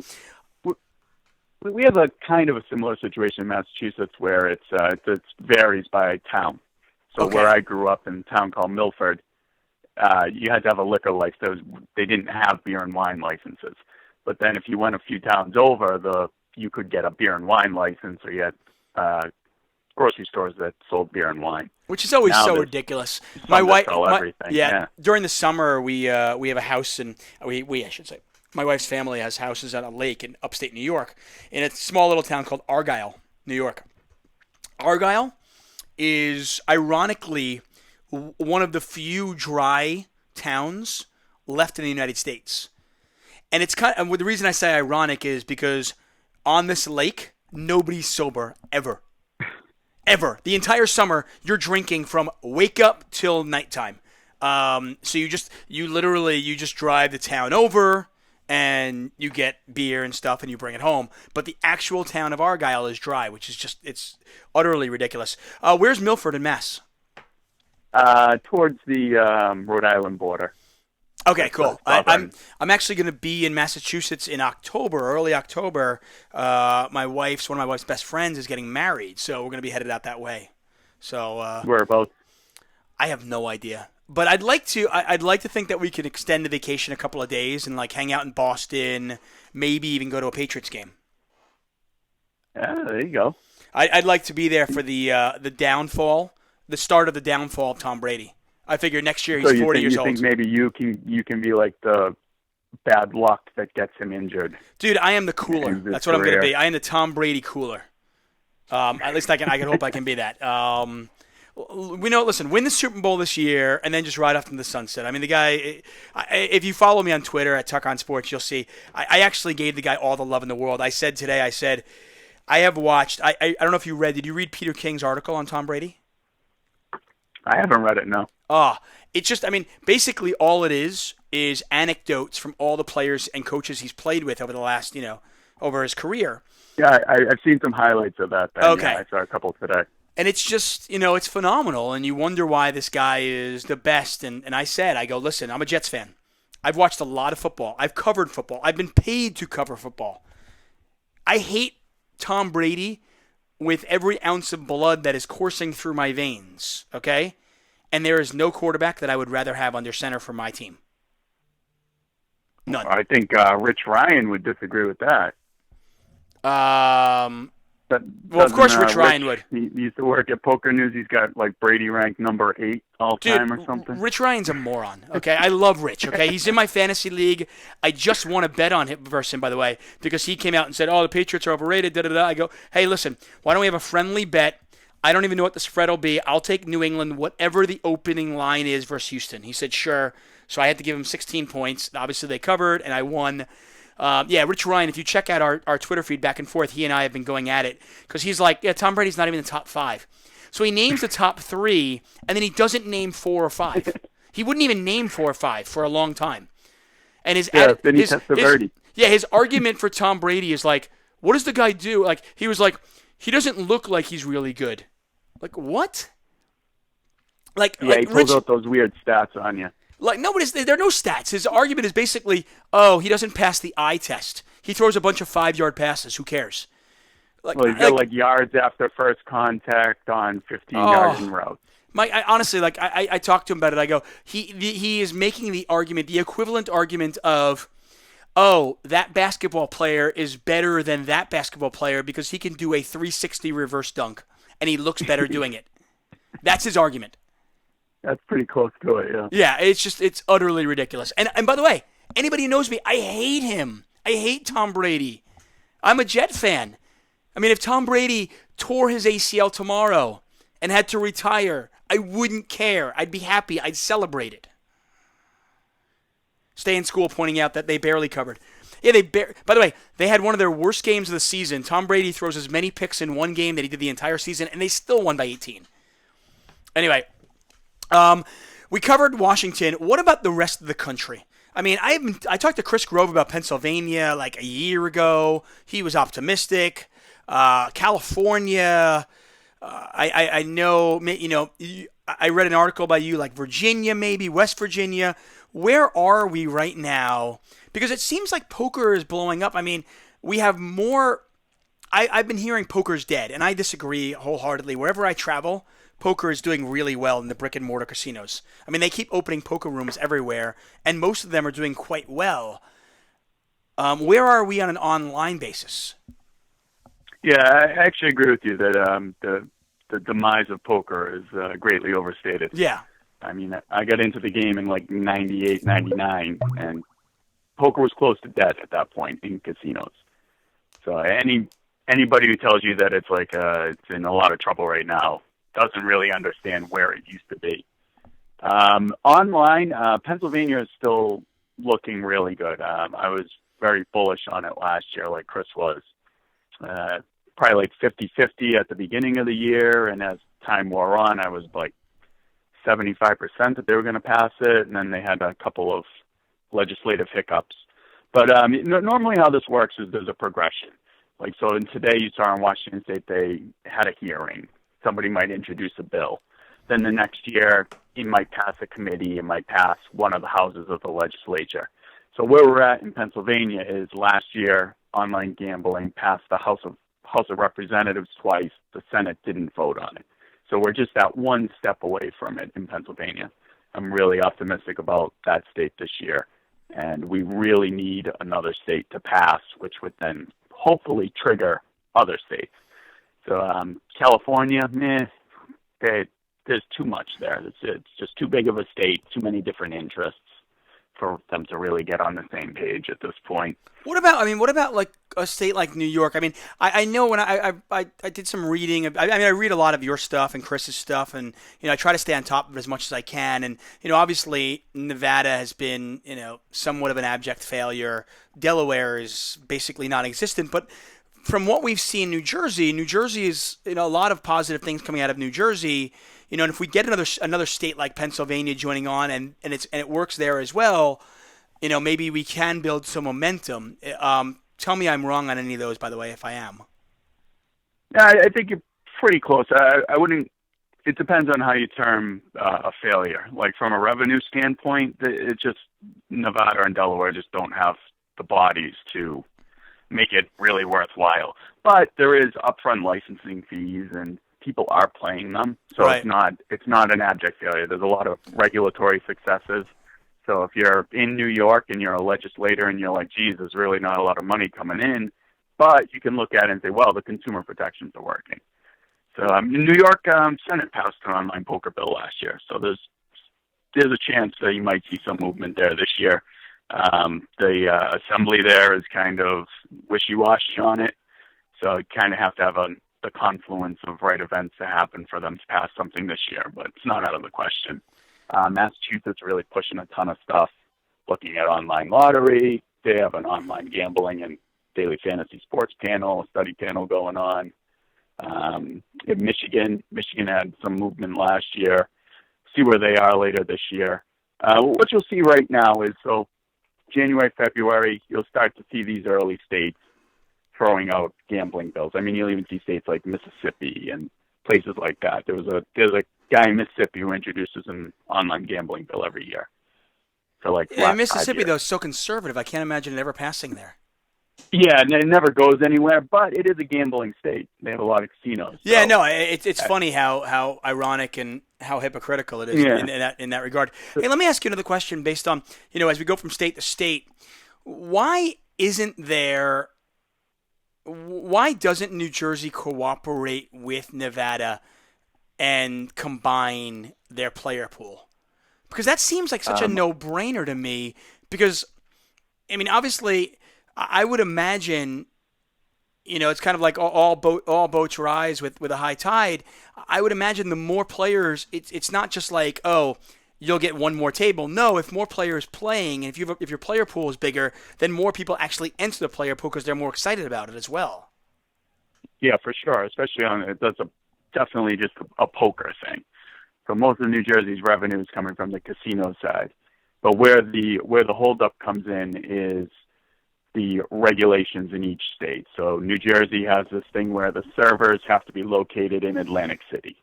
We have a kind of a similar situation in Massachusetts where it varies by town. So okay. Where I grew up in a town called Milford, you had to have a liquor license. They didn't have beer and wine licenses. But then if you went a few towns over, you could get a beer and wine license, or you had grocery stores that sold beer and wine. Which is always so ridiculous. My wife, yeah. During the summer, we have a house, and I should say, my wife's family has houses at a lake in upstate New York, in a small little town called Argyle, New York. Argyle is ironically one of the few dry towns left in the United States. And it's the reason I say ironic is because on this lake, nobody's sober ever. Ever. The entire summer, you're drinking from wake up till nighttime. So you literally drive the town over and you get beer and stuff and you bring it home. But the actual town of Argyle is dry, which is it's utterly ridiculous. Where's Milford in Mass? Towards the Rhode Island border. Okay, cool. I'm actually going to be in Massachusetts in October, early October. One of my wife's best friends is getting married, so we're going to be headed out that way. So whereabouts? I have no idea, but I'd like to think that we can extend the vacation a couple of days and like hang out in Boston, maybe even go to a Patriots game. Yeah, there you go. I'd like to be there for the start of the downfall of Tom Brady. I figure next year he's 40 years old. You think maybe you can be like the bad luck that gets him injured? Dude, I am the cooler. That's what I'm going to be. I am the Tom Brady cooler. At least I can hope I can be that. Listen, win the Super Bowl this year and then just ride off into the sunset. I mean, the guy, if you follow me on Twitter at Tuch on Sports, you'll see I actually gave the guy all the love in the world. I said today, I have watched, I don't know if you did you read Peter King's article on Tom Brady? I haven't read it, no. It's just, basically all it is anecdotes from all the players and coaches he's played with over the last, over his career. Yeah, I've seen some highlights of that. Okay. Yeah, I saw a couple today. And it's just, it's phenomenal, and you wonder why this guy is the best. And I go, listen, I'm a Jets fan. I've watched a lot of football. I've covered football. I've been paid to cover football. I hate Tom Brady with every ounce of blood that is coursing through my veins, okay? And there is no quarterback that I would rather have under center for my team. None. I think Rich Ryan would disagree with that. Of course Rich Ryan would. He used to work at Poker News. He's got like Brady ranked number 8 all time or something. Rich Ryan's a moron. Okay, I love Rich. Okay, he's in my fantasy league. I just want to bet on him versus him, by the way, because he came out and said, "Oh, the Patriots are overrated." Da da da. I go, "Hey, listen, why don't we have a friendly bet? I don't even know what the spread will be. I'll take New England, whatever the opening line is versus Houston." He said, "Sure." So I had to give him 16 points. Obviously, they covered, and I won. Rich Ryan, if you check out our Twitter feed back and forth, he and I have been going at it because he's like, yeah, Tom Brady's not even in the top 5. So he names the top 3, and then he doesn't name 4 or 5. He wouldn't even name 4 or 5 for a long time. And his argument for Tom Brady is like, what does the guy do? Like, he was like, he doesn't look like he's really good. Like, what? Like, yeah, he pulls out those weird stats on you. Like, no, there are no stats. His argument is basically, oh, he doesn't pass the eye test. He throws a bunch of 5-yard passes. Who cares? Well, he's got like yards after first contact on 15 yards in routes. Honestly, I talked to him about it. I go, he is making the argument, the equivalent argument of, oh, that basketball player is better than that basketball player because he can do a 360 reverse dunk, and he looks better doing it. That's his argument. That's pretty close to it, yeah. Yeah, it's utterly ridiculous. And by the way, anybody who knows me, I hate him. I hate Tom Brady. I'm a Jet fan. I mean, if Tom Brady tore his ACL tomorrow and had to retire, I wouldn't care. I'd be happy. I'd celebrate it. Stay in school pointing out that they barely covered. Yeah, by the way, they had one of their worst games of the season. Tom Brady throws as many picks in one game that he did the entire season, and they still won by 18. Anyway, we covered Washington. What about the rest of the country? I mean, I talked to Chris Grove about Pennsylvania like a year ago. He was optimistic. California, I know, I read an article by you like Virginia, maybe West Virginia. Where are we right now? Because it seems like poker is blowing up. I mean, we have more. I've been hearing poker's dead, and I disagree wholeheartedly. Wherever I travel, poker is doing really well in the brick-and-mortar casinos. I mean, they keep opening poker rooms everywhere, and most of them are doing quite well. Where are we on an online basis? Yeah, I actually agree with you that the demise of poker is greatly overstated. Yeah. I mean, I got into the game in like 98, 99, and poker was close to dead at that point in casinos. So any anybody who tells you that it's like it's in a lot of trouble right now doesn't really understand where it used to be. Online, Pennsylvania is still looking really good. I was very bullish on it last year, like Chris was. Probably like 50-50 at the beginning of the year, and as time wore on, I was like 75% that they were going to pass it, and then they had a couple of legislative hiccups. But normally how this works is there's a progression. Like, so today you saw in Washington State, they had a hearing. Somebody might introduce a bill. Then the next year, it might pass a committee, it might pass one of the houses of the legislature. So where we're at in Pennsylvania is last year, online gambling passed the House of Representatives twice. The Senate didn't vote on it. So we're just that one step away from it in Pennsylvania. I'm really optimistic about that state this year. And we really need another state to pass, which would then hopefully trigger other states. So California, there's too much there. It's just too big of a state, too many different interests for them to really get on the same page at this point. What about like a state like New York? I mean, I know when I did some reading. I read a lot of your stuff and Chris's stuff, and I try to stay on top of it as much as I can. And obviously Nevada has been somewhat of an abject failure. Delaware is basically non-existent. But from what we've seen, New Jersey is a lot of positive things coming out of New Jersey. And if we get another state like Pennsylvania joining on, and it works there as well, maybe we can build some momentum. Tell me I'm wrong on any of those, by the way, if I am. Yeah, I think you're pretty close. I wouldn't. It depends on how you term a failure. Like from a revenue standpoint, it just Nevada and Delaware just don't have the bodies to make it really worthwhile. But there is upfront licensing fees, and people are playing them, so right. It's not an abject failure. There's a lot of regulatory successes. So if you're in New York and you're a legislator and you're like, geez, there's really not a lot of money coming in, but you can look at it and say, well, the consumer protections are working. So New York Senate passed an online poker bill last year, so there's a chance that you might see some movement there this year. The assembly there is kind of wishy-washy on it, so you kind of have to have the confluence of right events to happen for them to pass something this year, but it's not out of the question. Massachusetts really pushing a ton of stuff, looking at online lottery. They have an online gambling and daily fantasy sports panel, a study panel going on. In Michigan had some movement last year. See where they are later this year. What you'll see right now is, so January, February, you'll start to see these early states throwing out gambling bills. I mean, you'll even see states like Mississippi and places like that. There's a guy in Mississippi who introduces an online gambling bill every year. So like Mississippi, though, is so conservative. I can't imagine it ever passing there. Yeah, and it never goes anywhere, but it is a gambling state. They have a lot of casinos. Yeah, so. No, it's funny how ironic and how hypocritical it is in that regard. Hey, let me ask you another question based on, as we go from state to state, why doesn't New Jersey cooperate with Nevada and combine their player pool? Because that seems like such a no-brainer to me. Because, I mean, obviously, I would imagine, it's kind of like all boats rise with a high tide. I would imagine the more players, it's not just like, oh, you'll get one more table. No, if more players playing, and if your player pool is bigger, then more people actually enter the player pool because they're more excited about it as well. Yeah, for sure. Especially that's definitely just a poker thing. So most of New Jersey's revenue is coming from the casino side, but where the holdup comes in is the regulations in each state. So New Jersey has this thing where the servers have to be located in Atlantic City.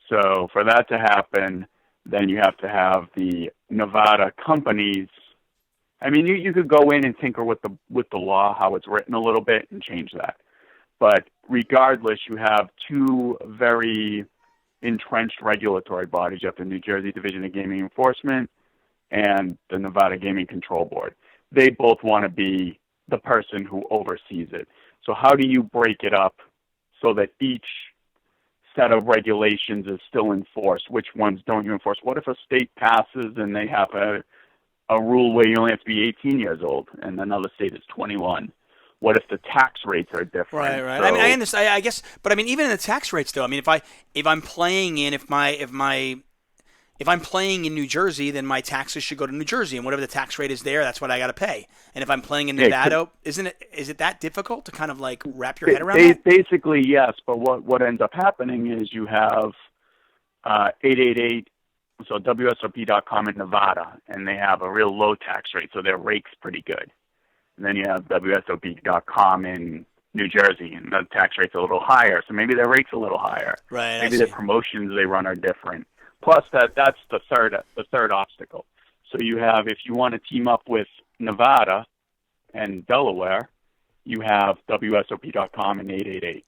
So for that to happen, then you have to have the Nevada companies. I mean, you could go in and tinker with the law, how it's written a little bit, and change that. But regardless, you have two very entrenched regulatory bodies. You have the New Jersey Division of Gaming Enforcement and the Nevada Gaming Control Board. They both want to be the person who oversees it. So how do you break it up so that each set of regulations is still enforced? Which ones don't you enforce? What if a state passes and they have a rule where you only have to be 18 years old and another state is 21? What if the tax rates are different? Right, right. So, I mean, I understand. I guess, but I mean, even in the tax rates, though. I mean, if I'm playing in if I'm playing in New Jersey, then my taxes should go to New Jersey, and whatever the tax rate is there, that's what I got to pay. And if I'm playing in Nevada, is it that difficult to kind of like wrap your head around that? Basically, yes. But what ends up happening is you have 888, so WSOP.com in Nevada, and they have a real low tax rate, so their rate's pretty good. And then you have WSOP.com in New Jersey, and the tax rate's a little higher, so maybe their rate's a little higher. Right. Maybe the promotions they run are different. Plus, that's the third obstacle. So you have, if you want to team up with Nevada and Delaware, you have WSOP.com and 888.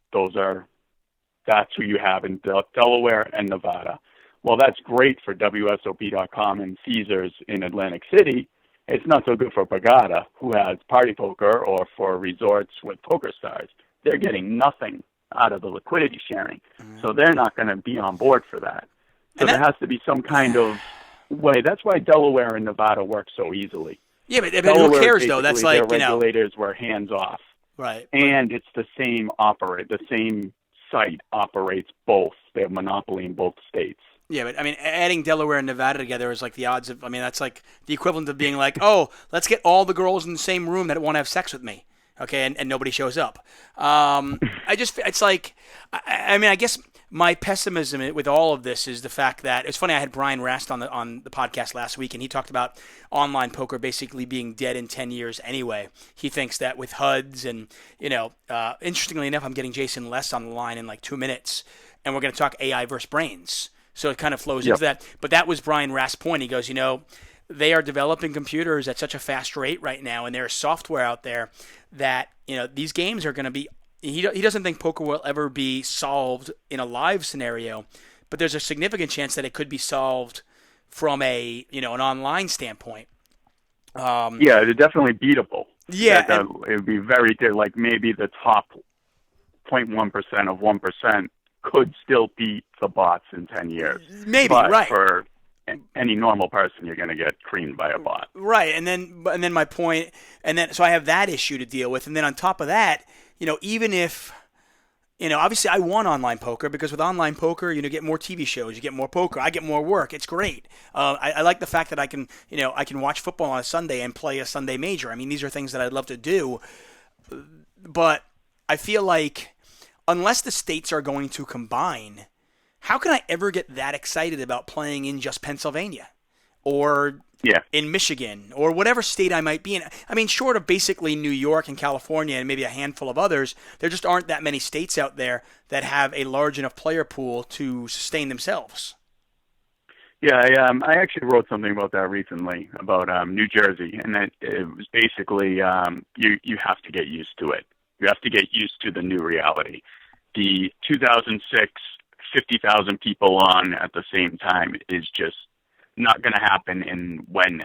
That's who you have in Delaware and Nevada. Well, that's great for WSOP.com and Caesars in Atlantic City. It's not so good for Borgata, who has Party Poker, or for resorts with Poker Stars. They're getting nothing out of the liquidity sharing, so they're not going to be on board for that. So there has to be some kind of way. That's why Delaware and Nevada work so easily. Yeah, but who cares, though? That's like, their regulators were hands off. Right. And it's the same site operates both. They have monopoly in both states. Yeah, but I mean, adding Delaware and Nevada together is like the odds of, I mean, that's like the equivalent of being like, oh, let's get all the girls in the same room that want to have sex with me. Okay, and nobody shows up. It's like, I mean, I guess my pessimism with all of this is the fact that, it's funny, I had Brian Rast on the podcast last week, and he talked about online poker basically being dead in 10 years anyway. He thinks that with HUDs and, interestingly enough, I'm getting Jason Less on the line in like 2 minutes, and we're going to talk AI versus brains. So it kind of flows into that. But that was Brian Rast's point. He goes, they are developing computers at such a fast rate right now, and there's software out there that, these games are going to be, he doesn't think poker will ever be solved in a live scenario, but there's a significant chance that it could be solved from an online standpoint. They're definitely beatable. Yeah. It would be very good. Like maybe the top 0.1% of 1% could still beat the bots in 10 years. Maybe, but right. For any normal person, you're going to get creamed by a bot. Right, and then my point, so I have that issue to deal with, and then on top of that, even if, obviously I want online poker, because with online poker, you get more TV shows, you get more poker, I get more work. It's great. I like the fact that I can watch football on a Sunday and play a Sunday major. I mean, these are things that I'd love to do, but I feel like unless the states are going to combine, how can I ever get that excited about playing in just Pennsylvania or in Michigan or whatever state I might be in? I mean, short of basically New York and California and maybe a handful of others, there just aren't that many states out there that have a large enough player pool to sustain themselves. Yeah, I actually wrote something about that recently, about New Jersey, and it was basically you have to get used to it. You have to get used to the new reality. The 2006 50,000 people on at the same time is just not going to happen when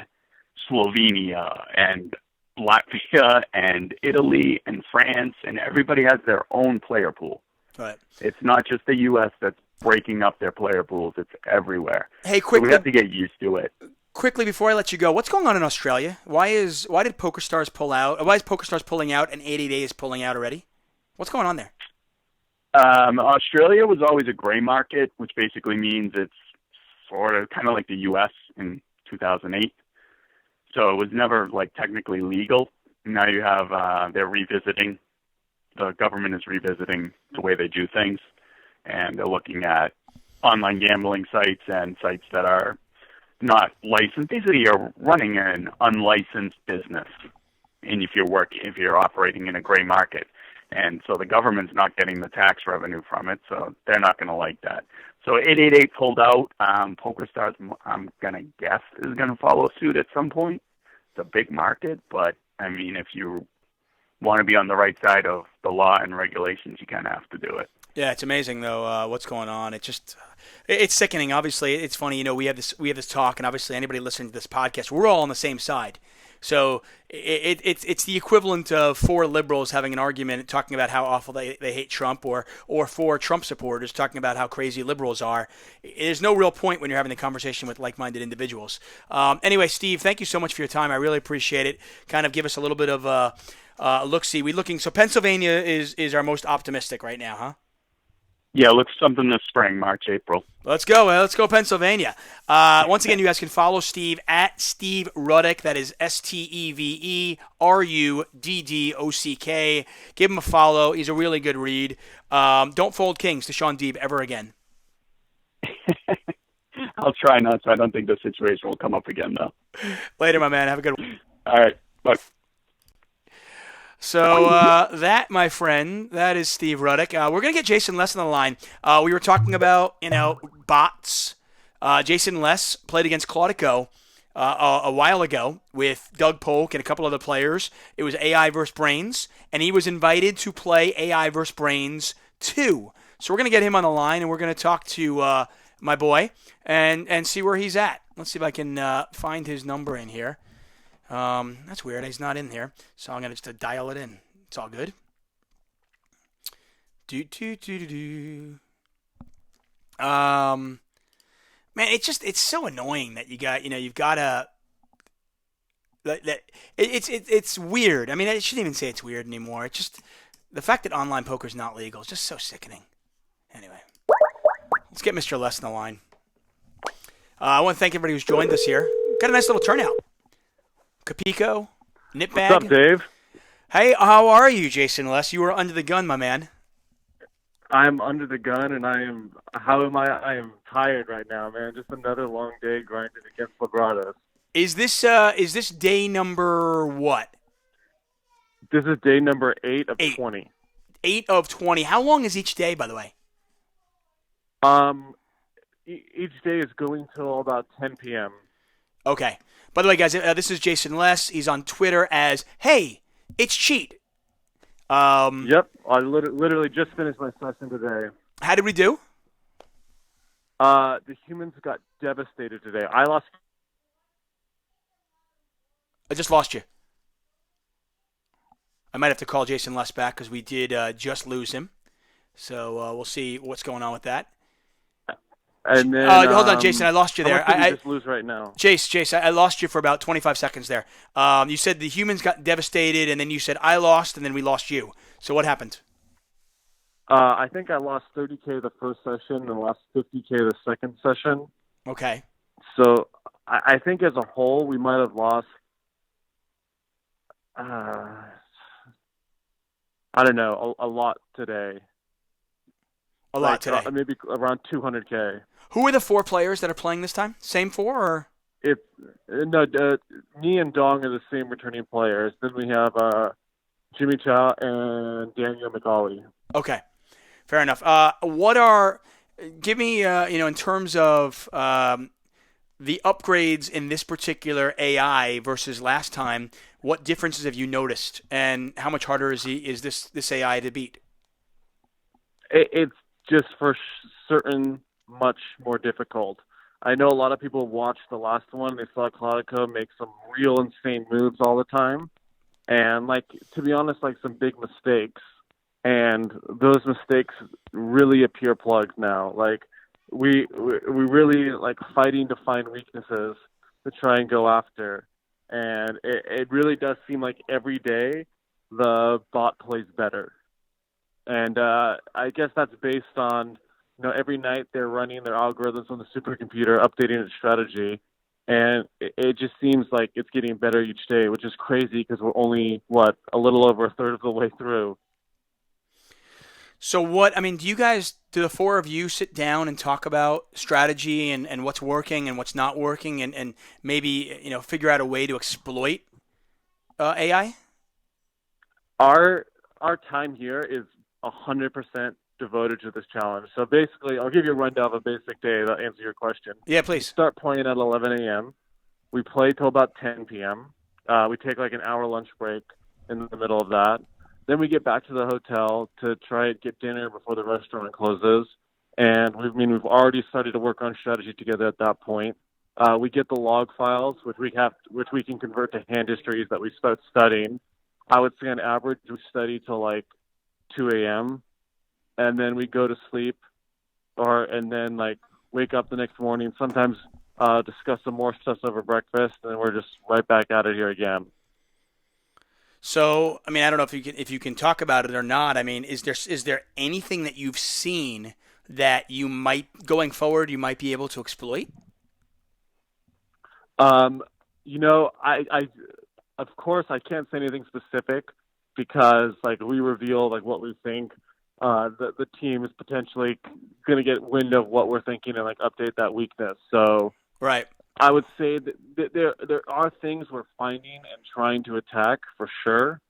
Slovenia and Latvia and Italy and France and everybody has their own player pool. Right. It's not just the U.S. that's breaking up their player pools. It's everywhere. Hey, quickly, so we have to get used to it. Quickly, before I let you go, what's going on in Australia? Why did Poker Stars pull out? Why is Poker Stars pulling out and 888 is pulling out already? What's going on there? Australia was always a gray market, which basically means it's sort of kind of like the U.S. in 2008. So it was never like technically legal. Now you have the government is revisiting the way they do things, and they're looking at online gambling sites and sites that are not licensed. Basically, you're running an unlicensed business, and if you're operating in a gray market. And so the government's not getting the tax revenue from it, so they're not going to like that. So 888 pulled out. Poker Stars, I'm going to guess, is going to follow suit at some point. It's a big market, but, I mean, if you want to be on the right side of the law and regulations, you kind of have to do it. Yeah, it's amazing though what's going on. It's sickening. Obviously, it's funny. We have this talk, and obviously anybody listening to this podcast, we're all on the same side. So it's the equivalent of four liberals having an argument talking about how awful they hate Trump, or four Trump supporters talking about how crazy liberals are. There's no real point when you're having a conversation with like-minded individuals. Anyway, Steve, thank you so much for your time. I really appreciate it. Kind of give us a little bit of look-see. So Pennsylvania is our most optimistic right now, huh? Yeah, look something this spring, March, April. Let's go, Pennsylvania. Once again, you guys can follow Steve at Steve Ruddick. That is SteveRuddock. Give him a follow. He's a really good read. Don't fold kings to Sean Deeb ever again. I'll try not to. I don't think the situation will come up again, though. Later, my man. Have a good one. All right. Bye. So that, my friend, that is Steve Ruddick. We're going to get Jason Less on the line. We were talking about, bots. Jason Less played against Claudico a while ago with Doug Polk and a couple other players. It was AI versus Brains, and he was invited to play AI versus Brains 2. So we're going to get him on the line, and we're going to talk to my boy and see where he's at. Let's see if I can find his number in here. That's weird. He's not in here, so I'm gonna just dial it in. It's all good. Man, it's so annoying that you've got to. It's weird. I mean, I shouldn't even say it's weird anymore. It's just the fact that online poker is not legal is just so sickening. Anyway, let's get Mr. Less on the line. I want to thank everybody who's joined us here. Got a nice little turnout. Capico, Nipbag. What's up, Dave? Hey, how are you, Jason Less? You were under the gun, my man. I'm under the gun, and how am I? I am tired right now, man. Just another long day grinding against Librados. Is this day number what? This is day number 8 of 20. 8 of 20. How long is each day, by the way? Each day is going till about 10 p.m. Okay. By the way, guys, this is Jason Less. He's on Twitter as Hey, it's Cheat. Yep, I literally just finished my session today. How did we do? The humans got devastated today. I just lost you. I might have to call Jason Less back because we did just lose him. So we'll see what's going on with that. And then, hold on, Jason. I lost you there. I just lose right now. Chase, I lost you for about 25 seconds there. You said the humans got devastated, and then you said I lost, and then we lost you. So what happened? I think I lost 30K the first session and lost 50K the second session. Okay. So I think as a whole, we might have lost, I don't know, a lot today. A lot today. Maybe around 200K. Who are the 4 players that are playing this time? Same 4, or? Me and Dong are the same returning players. Then we have Jimmy Chow and Daniel McAuley. Okay, fair enough. Give me, in terms of the upgrades in this particular AI versus last time, what differences have you noticed, and how much harder is this AI to beat? It's just for certain much more difficult. I know a lot of people watched the last one. They saw Claudico make some real insane moves all the time. And, to be honest, some big mistakes. And those mistakes really appear plugs now. We really, fighting to find weaknesses to try and go after. And it really does seem like every day the bot plays better. And I guess that's based on, every night they're running their algorithms on the supercomputer, updating its strategy. And it just seems like it's getting better each day, which is crazy because we're only, a little over a third of the way through. So do the 4 of you sit down and talk about strategy and what's working and what's not working and maybe, figure out a way to exploit AI? Our time here is 100% devoted to this challenge. So basically, I'll give you a rundown of a basic day that'll answer your question. Yeah, please. We start playing at 11 a.m. We play till about 10 p.m. We take an hour lunch break in the middle of that. Then we get back to the hotel to try and get dinner before the restaurant closes. And we've already started to work on strategy together at that point. We get the log files, which we can convert to hand histories that we start studying. I would say on average we study till like 2 a.m. and then we go to sleep, and then like wake up the next morning. Sometimes discuss some more stuff over breakfast, and then we're just right back at it here again. So, I mean, I don't know if you can talk about it or not. I mean, is there anything that you've seen that you might going forward you might be able to exploit? I of course I can't say anything specific because like we reveal like what we think. The team is potentially going to get wind of what we're thinking and like update that weakness. So right. I would say that there are things we're finding and trying to attack for sure,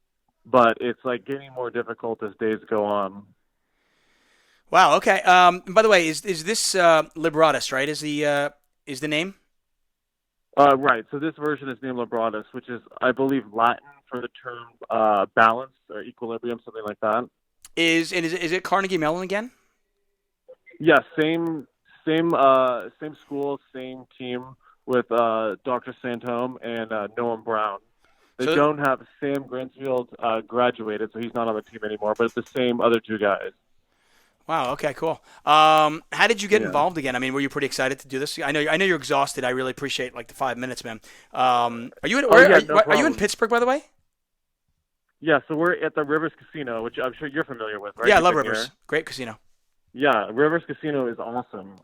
but it's like getting more difficult as days go on. Wow. Okay. By the way, is this Libratus, right? Is the name? Right. So this version is named Libratus, which is, I believe, Latin for the term balance or equilibrium, something like that. Is it Carnegie Mellon again? Yeah. Same school, same team with Dr. Santome and Noam Brown. They don't have Sam Gransfield graduated, so he's not on the team anymore, but it's the same other two guys. Wow. Okay. Cool. How did you get involved again? I mean, were you pretty excited to do this? I know you're exhausted. I really appreciate like the 5 minutes, man. Are you in Pittsburgh, by the way? Yeah. So we're at the Rivers Casino, which I'm sure you're familiar with, right? Yeah, I love Rivers. Great casino. Yeah, Rivers Casino is awesome.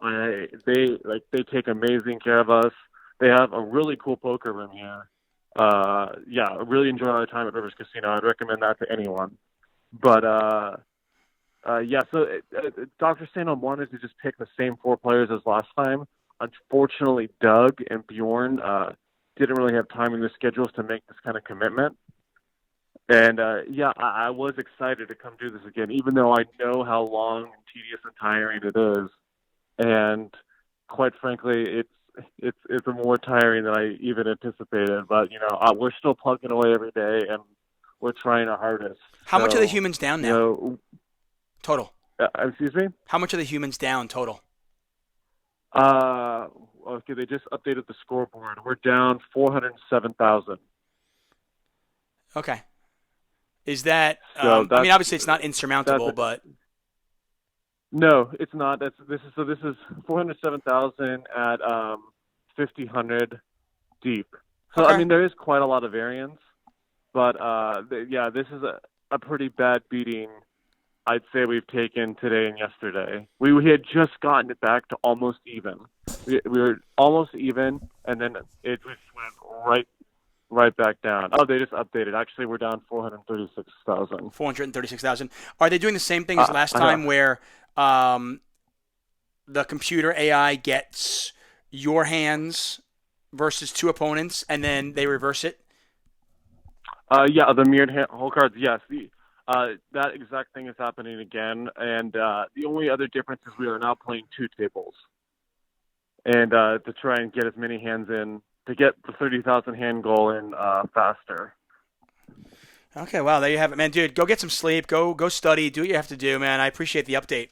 They take amazing care of us. They have a really cool poker room here. I really enjoy our time at Rivers Casino. I'd recommend that to anyone. But so Dr. Sandholm wanted to just pick the same 4 players as last time. Unfortunately, Doug and Bjorn didn't really have time in their schedules to make this kind of commitment. And I was excited to come do this again, even though I know how long and tedious and tiring it is. And quite frankly, it's more tiring than I even anticipated. But we're still plugging away every day, and we're trying our hardest. How much are the humans down now? Total. Excuse me? How much are the humans down total? Okay, they just updated the scoreboard. We're down 407,000. Okay. Is that? I mean, obviously it's not insurmountable, but no, it's not. This is 407,000 at 1,500 deep. So okay. I mean, there is quite a lot of variance, but this is a pretty bad beating. I'd say we've taken today and yesterday. We had just gotten it back to almost even. We were almost even, and then it just went right back down. Oh, they just updated. Actually, we're down 436,000. 436,000. Are they doing the same thing as last time where the computer AI gets your hands versus 2 opponents, and then they reverse it? The mirrored hole cards, yes. That exact thing is happening again, and the only other difference is we are now playing 2 tables, and to try and get as many hands in, to get the 30,000 hand goal in faster. Okay, wow, there you have it, man. Dude, go get some sleep, go study, do what you have to do, man. I appreciate the update.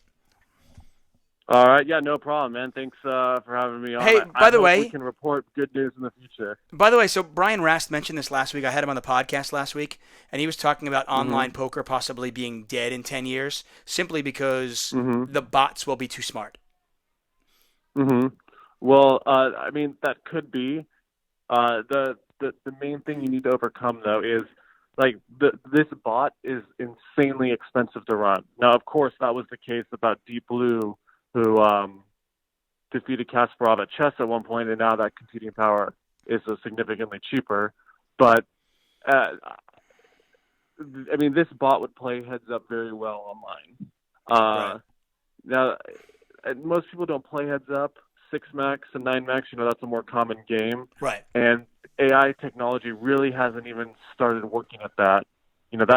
All right, yeah, no problem, man. Thanks for having me on. Hey, by the way, we can report good news in the future. By the way, so Brian Rast mentioned this last week. I had him on the podcast last week, and he was talking about online poker possibly being dead in 10 years simply because the bots will be too smart. Well, I mean, that could be. The main thing you need to overcome, though, is like this bot is insanely expensive to run. Now, of course, that was the case about Deep Blue, who defeated Kasparov at chess at one point, and now that computing power is significantly cheaper. But, I mean, this bot would play heads up very well online. Now, most people don't play heads up. 6 max and 9 max, that's a more common game. Right. And AI technology really hasn't even started working at that.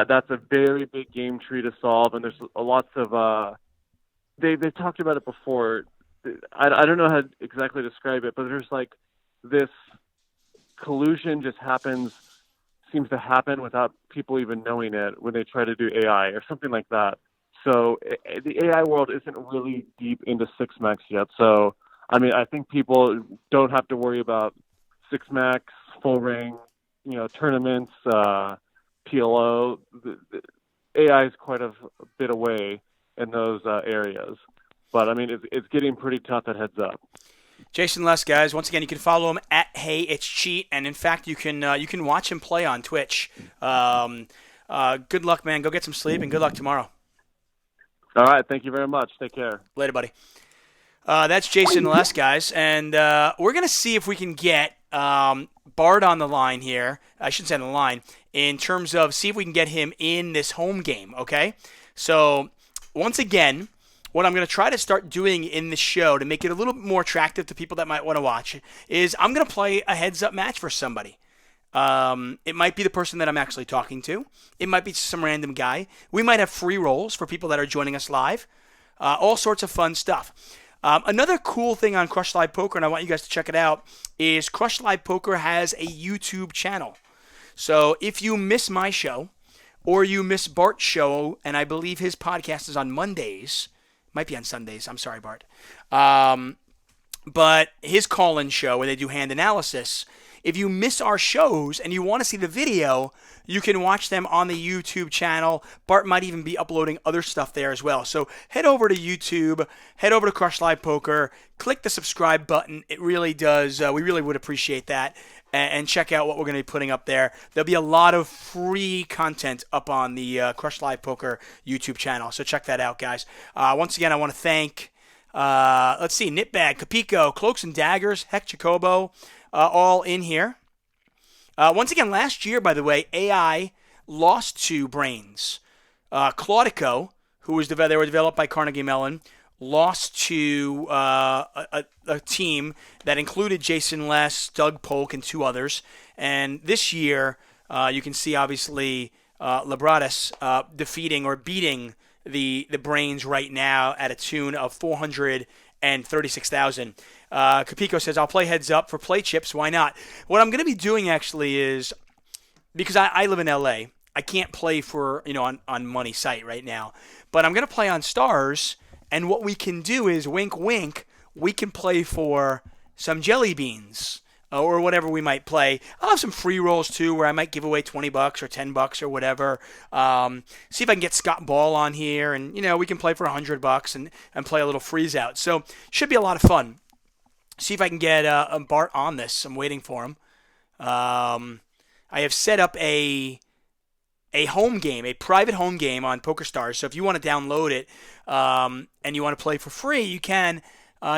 That's a very big game tree to solve, and there's lots of they've talked about it before. I don't know how to exactly describe it, but there's like this collusion just happens seems to happen without people even knowing it when they try to do AI or something like that. So the AI world isn't really deep into six max yet. So, I mean, I think people don't have to worry about six max, full ring, tournaments, PLO. The AI is quite a bit away in those areas. But, I mean, it's getting pretty tough at Heads Up. Jason Les, guys. Once again, you can follow him at Hey It's Cheat, and in fact, you can watch him play on Twitch. Good luck, man. Go get some sleep, and good luck tomorrow. All right. Thank you very much. Take care. Later, buddy. That's Jason Les, guys, and we're gonna see if we can get Bart on the line here. I shouldn't say on the line. In terms of see if we can get him in this home game. Okay. So once again, what I'm going to try to start doing in the show to make it a little bit more attractive to people that might want to watch is I'm going to play a heads-up match for somebody. It might be the person that I'm actually talking to. It might be some random guy. We might have free rolls for people that are joining us live. All sorts of fun stuff. Another cool thing on Crush Live Poker, and I want you guys to check it out, is Crush Live Poker has a YouTube channel. So if you miss my show or you miss Bart's show, and I believe his podcast is on Mondays, might be on Sundays. I'm sorry, Bart. But his call-in show where they do hand analysis, if you miss our shows and you want to see the video, you can watch them on the YouTube channel. Bart might even be uploading other stuff there as well. So head over to YouTube, head over to Crush Live Poker, click the subscribe button. It really does. We really would appreciate that. And check out what we're going to be putting up there. There'll be a lot of free content up on the Crush Live Poker YouTube channel. So check that out, guys. Once again, I want to thank, Knitbag, Capico, Cloaks and Daggers, Heck Jacobo, all in here. Once again, last year, by the way, AI lost to Brains. Claudico, they were developed by Carnegie Mellon, lost to a team that included Jason Les, Doug Polk, and two others. And this year, you can see, obviously, Lebradas defeating or beating the Brains right now at a tune of 436,000. Capico says, I'll play heads up for play chips. Why not? What I'm going to be doing, actually, is because I live in L.A., I can't play for, on money site right now. But I'm going to play on Stars. And what we can do is, wink, wink, we can play for some jelly beans or whatever we might play. I'll have some free rolls, too, where I might give away $20 or $10 or whatever. See if I can get Scott Ball on here. And, we can play for $100 and play a little freeze out. So should be a lot of fun. See if I can get Bart on this. I'm waiting for him. I have set up a home game, a private home game on Poker Stars. So if you want to download it and you want to play for free, you can.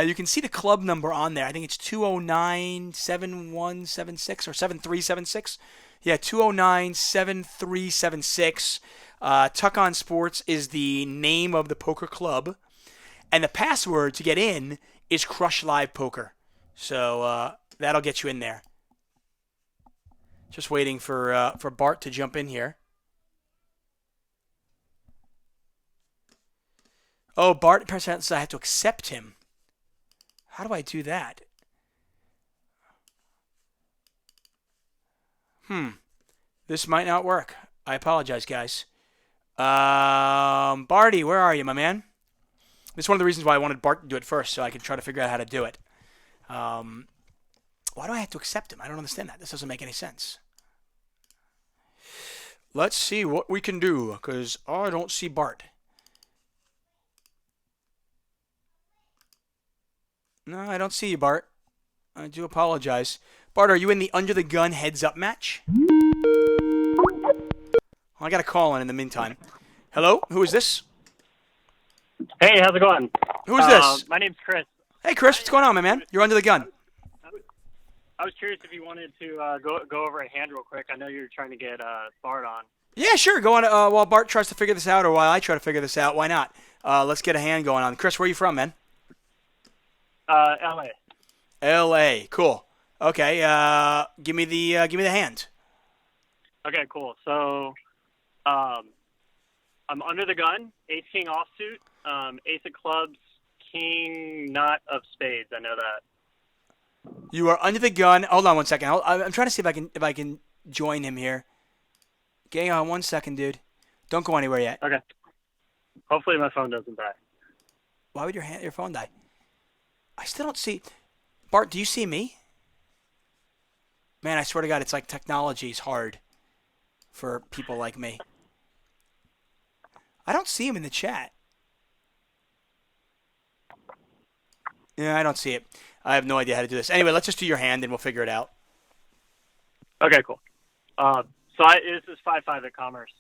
You can see the club number on there. I think it's 209-7176 or 7376. Yeah, 209-7376. Tuch on Sports is the name of the poker club. And the password to get in is Crush Live Poker. So that'll get you in there. Just waiting for Bart to jump in here. Oh, Bart says I have to accept him. How do I do that? This might not work. I apologize, guys. Barty, where are you, my man? This is one of the reasons why I wanted Bart to do it first, so I could try to figure out how to do it. Why do I have to accept him? I don't understand that. This doesn't make any sense. Let's see what we can do, because I don't see Bart. No, I don't see you, Bart. I do apologize. Bart, are you in the Under the Gun heads-up match? I got a call in the meantime. Hello? Who is this? Hey, how's it going? Who is this? My name's Chris. Hey, Chris. What's going on, my man? You're Under the Gun. I was curious if you wanted to go over a hand real quick. I know you're trying to get Bart on. Yeah, sure. Go on. While Bart tries to figure this out, or while I try to figure this out, why not? Let's get a hand going on. Chris, where are you from, man? LA. LA. Cool. Okay. Give me the hand. Okay, cool. So, I'm under the gun. Ace King offsuit. Ace of clubs. King not of spades. I know that. You are under the gun. Hold on one second. I'm trying to see if I can join him here. Hang on 1 second, dude. Don't go anywhere yet. Okay. Hopefully my phone doesn't die. Why would your phone die? I still don't see. Bart, do you see me? Man, I swear to God, it's like technology is hard for people like me. I don't see him in the chat. Yeah, I don't see it. I have no idea how to do this. Anyway, let's just do your hand and we'll figure it out. Okay, cool. This is 5-5 at Commerce.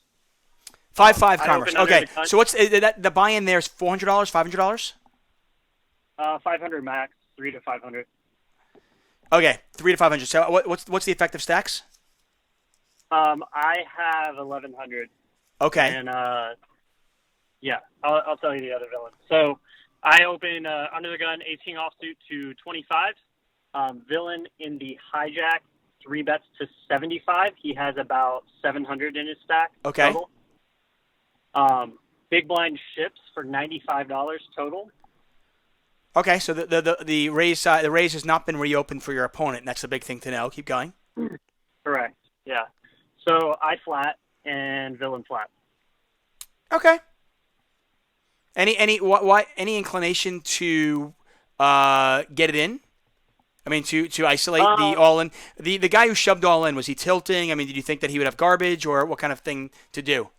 5-5 Commerce. opened under Okay, the gun. so what's the buy-in there is $400, $500? 500 max, 3 to 500. Okay, 3 to 500. So what's the effective stacks? I have 1100. Okay. And yeah, I'll tell you the other villain. So I open under the gun 18 offsuit to 25. Villain in the hijack 3 bets to 75. He has about 700 in his stack. Okay. Total. Big blind ships for $95 total. Okay, so the raise has not been reopened for your opponent. And that's the big thing to know. Keep going. Correct. Yeah. So I flat and villain flat. Okay. Any inclination to get it in? I mean, to isolate the all in. The guy who shoved all in, was he tilting? I mean, did you think that he would have garbage, or what kind of thing to do?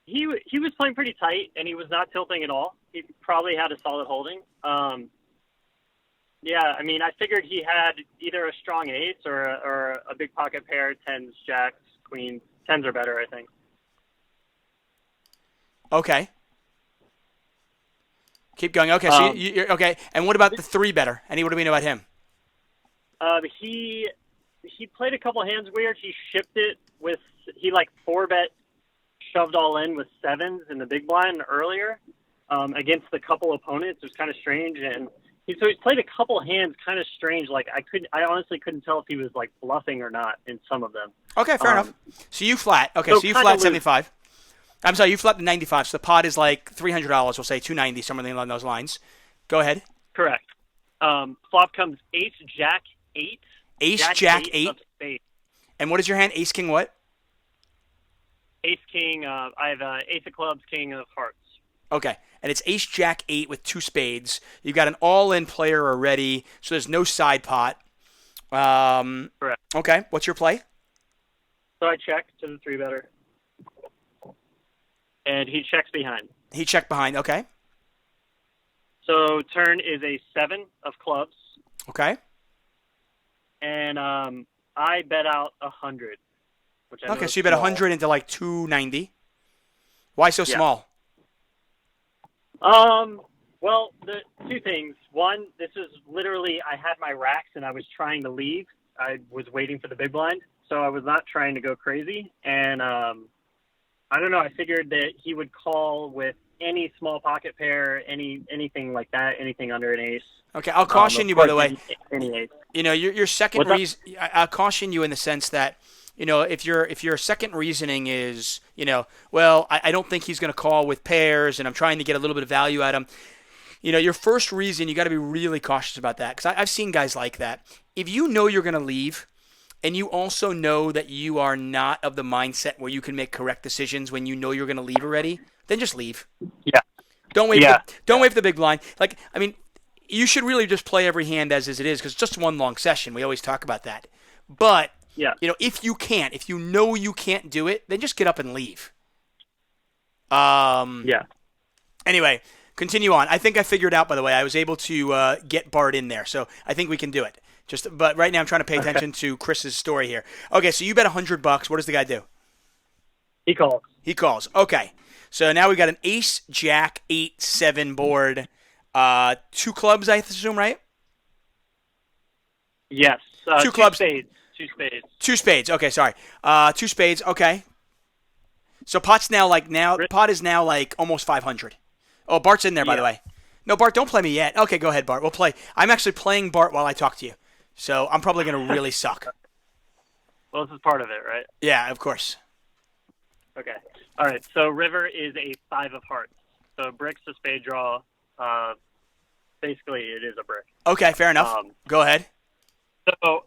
He was playing pretty tight, and he was not tilting at all. He probably had a solid holding. Yeah, I mean, I figured he had either a strong ace or a big pocket pair, tens, jacks, queens. Tens are better, I think. Okay. Keep going. Okay, so you're okay. And what about the 3 better? What do we know about him? He played a couple hands weird. He shipped it with 4-bet shoved all in with 7s in the big blind earlier against a couple opponents. It was kind of strange, and he's played a couple hands kind of strange. Like I honestly couldn't tell if he was like bluffing or not in some of them. Okay, fair enough. So you flat. Okay, so you flat 75. I'm sorry, you flat the 95. So the pot is like $300. We'll say $290, somewhere along those lines. Go ahead. Correct. Flop comes ace, jack, 8. Ace, jack, 8. Of spades. And what is your hand? Ace, king, what? Ace, king. I have ace of clubs, king of hearts. Okay, and it's ace, jack, 8 with 2 spades. You've got an all-in player already, so there's no side pot. Correct. Okay, what's your play? So I check to the 3-better. And he checks behind. He checked behind. Okay. So turn is a 7 of clubs. Okay. And I bet out 100. Which I know Okay, is so you bet small. 100 into like 290. Why so small? Well, the 2 things. One, this is literally, I had my racks and I was trying to leave. I was waiting for the big blind, so I was not trying to go crazy. And I don't know, I figured that he would call with any small pocket pair, anything like that, anything under an ace. Okay, I'll caution you, by the way. Any ace. You know, your second reason, I'll caution you in the sense that, you know, if your second reasoning is, you know, well, I don't think he's going to call with pairs and I'm trying to get a little bit of value out of him. You know, your first reason, you got to be really cautious about that, because I've seen guys like that. If you know you're going to leave and you also know that you are not of the mindset where you can make correct decisions when you know you're going to leave already, then just leave. Yeah. Don't wait. Don't wait for the big blind. Like, I mean, you should really just play every hand as it is, because it's just one long session. We always talk about that. But, you know, if you know you can't do it, then just get up and leave. Anyway, continue on. I think I figured out, by the way, I was able to get Bart in there, so I think we can do it. But right now I'm trying to pay attention to Chris's story here. Okay, so you bet $100. What does the guy do? He calls. He calls. Okay. So now we've got an ace, jack, 8, 7 board. 2 clubs, I assume, right? Yes. 2 clubs. Spades. 2 spades. 2 spades. Okay, sorry. 2 spades. Okay. So pot is now like almost 500. Oh, Bart's in there, by the way. No, Bart, don't play me yet. Okay, go ahead, Bart. We'll play. I'm actually playing Bart while I talk to you. So I'm probably going to really suck. Well, this is part of it, right? Yeah, of course. Okay. All right. So river is a 5 of hearts. So brick's a spade draw. Basically, it is a brick. Okay, fair enough. Go ahead. So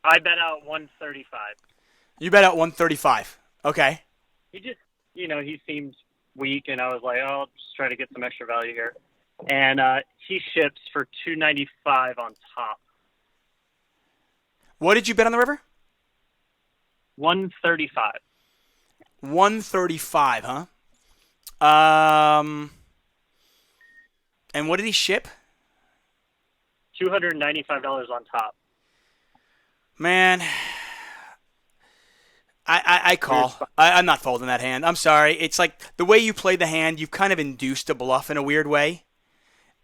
I bet out 135. You bet out 135. Okay. He just, he seemed weak, and I was like, oh, I'll just try to get some extra value here. And he ships for $295 on top. What did you bet on the river? 135. 135, huh? And what did he ship? $295 on top. Man, I call. I'm not folding that hand. I'm sorry. It's like the way you play the hand, you've kind of induced a bluff in a weird way.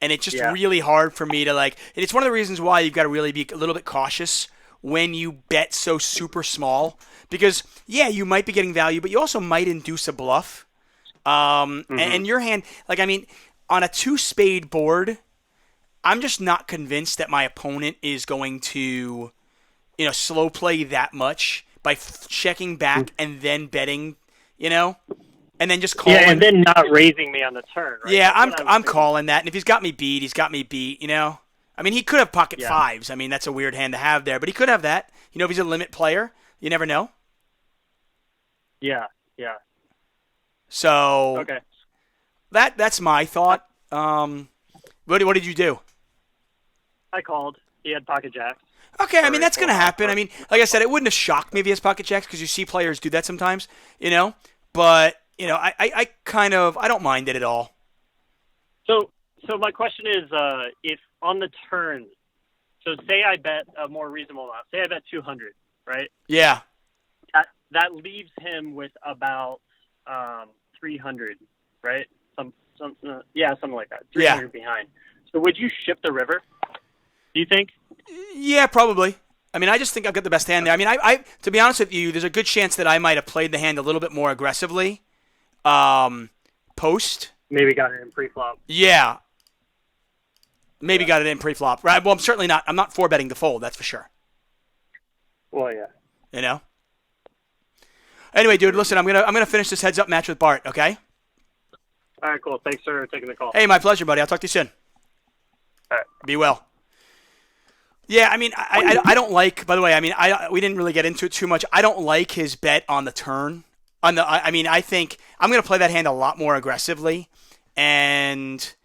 And it's just really hard for me to like. And it's one of the reasons why you've got to really be a little bit cautious when you bet so super small. Because, yeah, you might be getting value, but you also might induce a bluff. And your hand, like, I mean, on a 2-spade board, I'm just not convinced that my opponent is going to, slow play that much by checking back and then betting, and then just calling. Yeah, and then not raising me on the turn. Right? Yeah, I'm calling that. And if he's got me beat, he's got me beat, I mean, he could have pocket fives. I mean, that's a weird hand to have there, but he could have that. If he's a limit player, you never know. Yeah. So okay. That's my thought. What did you do? I called. He had pocket jacks. Okay, I mean, that's going to happen. I mean, like I said, it wouldn't have shocked me if he has pocket jacks because you see players do that sometimes, But, I don't mind it at all. So my question is, if on the turn, so say I bet a more reasonable amount. Say I bet 200, right? Yeah. That leaves him with about 300, right? Something like that. 300 behind. So would you ship the river? Do you think? Yeah, probably. I mean, I just think I've got the best hand there. I mean, I to be honest with you, there's a good chance that I might have played the hand a little bit more aggressively. Post. Maybe got it in pre-flop. Yeah. Maybe got it in pre-flop. Right. Well, I'm not 4-betting the fold, that's for sure. Well, yeah. Anyway, dude, listen, I'm gonna finish this heads up match with Bart, okay? All right, cool. Thanks for taking the call. Hey, my pleasure, buddy. I'll talk to you soon. All right. Be well. Yeah, I mean, I don't like. By the way, I mean, we didn't really get into it too much. I don't like his bet on the turn. I think I'm going to play that hand a lot more aggressively, and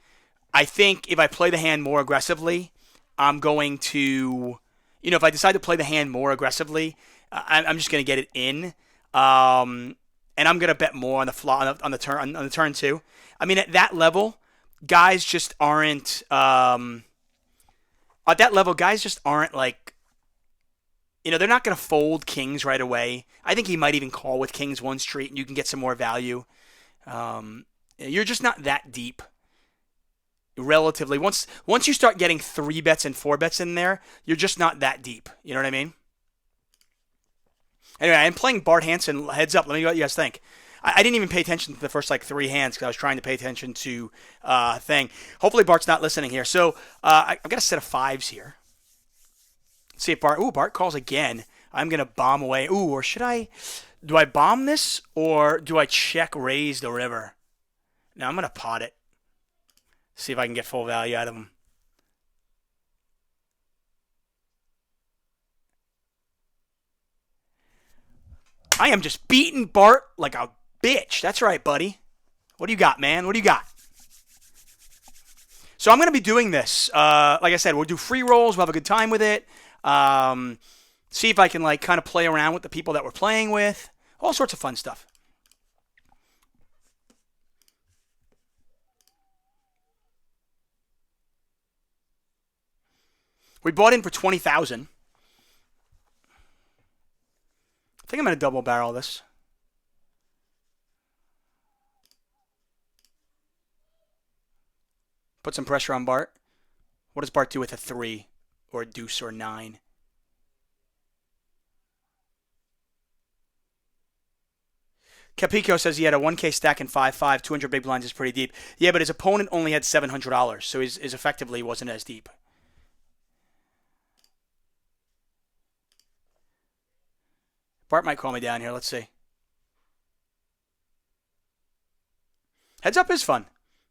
I think if I play the hand more aggressively, I'm going to, if I decide to play the hand more aggressively, I'm just going to get it in, and I'm going to bet more on the flop on the turn too. I mean, at that level, guys just aren't. At that level, guys just aren't like, they're not going to fold kings right away. I think he might even call with kings one street, and you can get some more value. You're just not that deep, relatively. Once you start getting 3-bets and 4-bets in there, you're just not that deep. You know what I mean? Anyway, I'm playing Bart Hanson heads up. Let me know what you guys think. I didn't even pay attention to the first 3 hands because I was trying to pay attention to thing. Hopefully Bart's not listening here. So I've got a set of 5s here. Let's see if Bart calls again. I'm going to bomb away. Or should I? Do I bomb this or do I check raise the river? No, I'm going to pot it. See if I can get full value out of him. I am just beating Bart like a bitch. That's right, buddy. What do you got, man? What do you got? So I'm going to be doing this. Like I said, we'll do free rolls. We'll have a good time with it. See if I can kind of play around with the people that we're playing with. All sorts of fun stuff. We bought in for $20,000. I think I'm going to double barrel this. Put some pressure on Bart. What does Bart do with a 3 or a deuce or 9? Capico says he had a 1K stack in 5-5. 200 big blinds is pretty deep. Yeah, but his opponent only had $700, so his effectively wasn't as deep. Bart might call me down here. Let's see. Heads up is fun.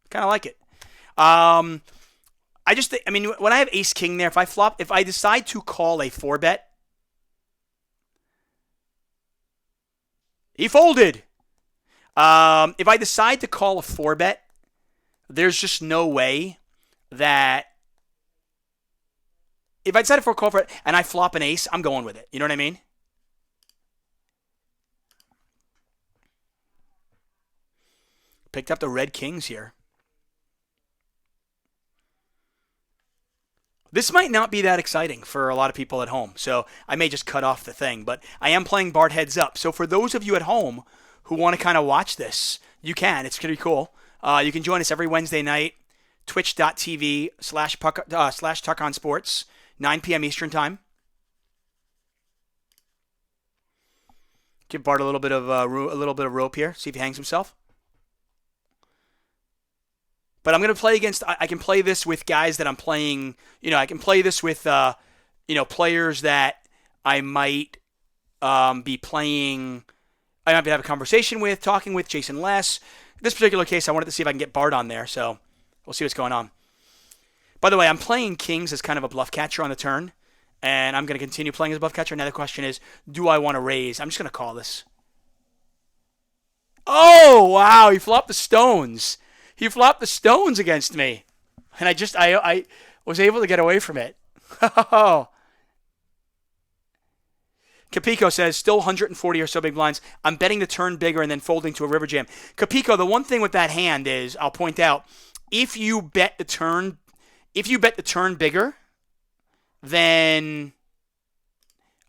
Kind of like it. I mean, when I have ace king there, if I decide to call a 4-bet, He folded. If I decide to call a 4-bet, there's just no way that if I decide for a call for it and I flop an ace, I'm going with it. You know what I mean? Picked up the red kings here. This might not be that exciting for a lot of people at home, so I may just cut off the thing. But I am playing Bart Heads Up. So for those of you at home who want to kind of watch this, you can. It's pretty cool. You can join us every Wednesday night, twitch.tv/Tuch on Sports, 9 p.m. Eastern Time. Give Bart a little bit of rope here. See if he hangs himself. But I'm going to play against, I can play this with guys that I'm playing, I can play this with, players that I might be playing, I might have a conversation with, talking with, Jason Less. In this particular case, I wanted to see if I can get Bart on there, so we'll see what's going on. By the way, I'm playing kings as kind of a bluff catcher on the turn, and I'm going to continue playing as a bluff catcher. Now the question is, do I want to raise? I'm just going to call this. Oh, wow, he flopped the stones. He flopped the stones against me, and I was able to get away from it. Capico says, still 140 or so big blinds. I'm betting the turn bigger and then folding to a river jam. Capico, the one thing with that hand is, I'll point out, if you bet the turn bigger, then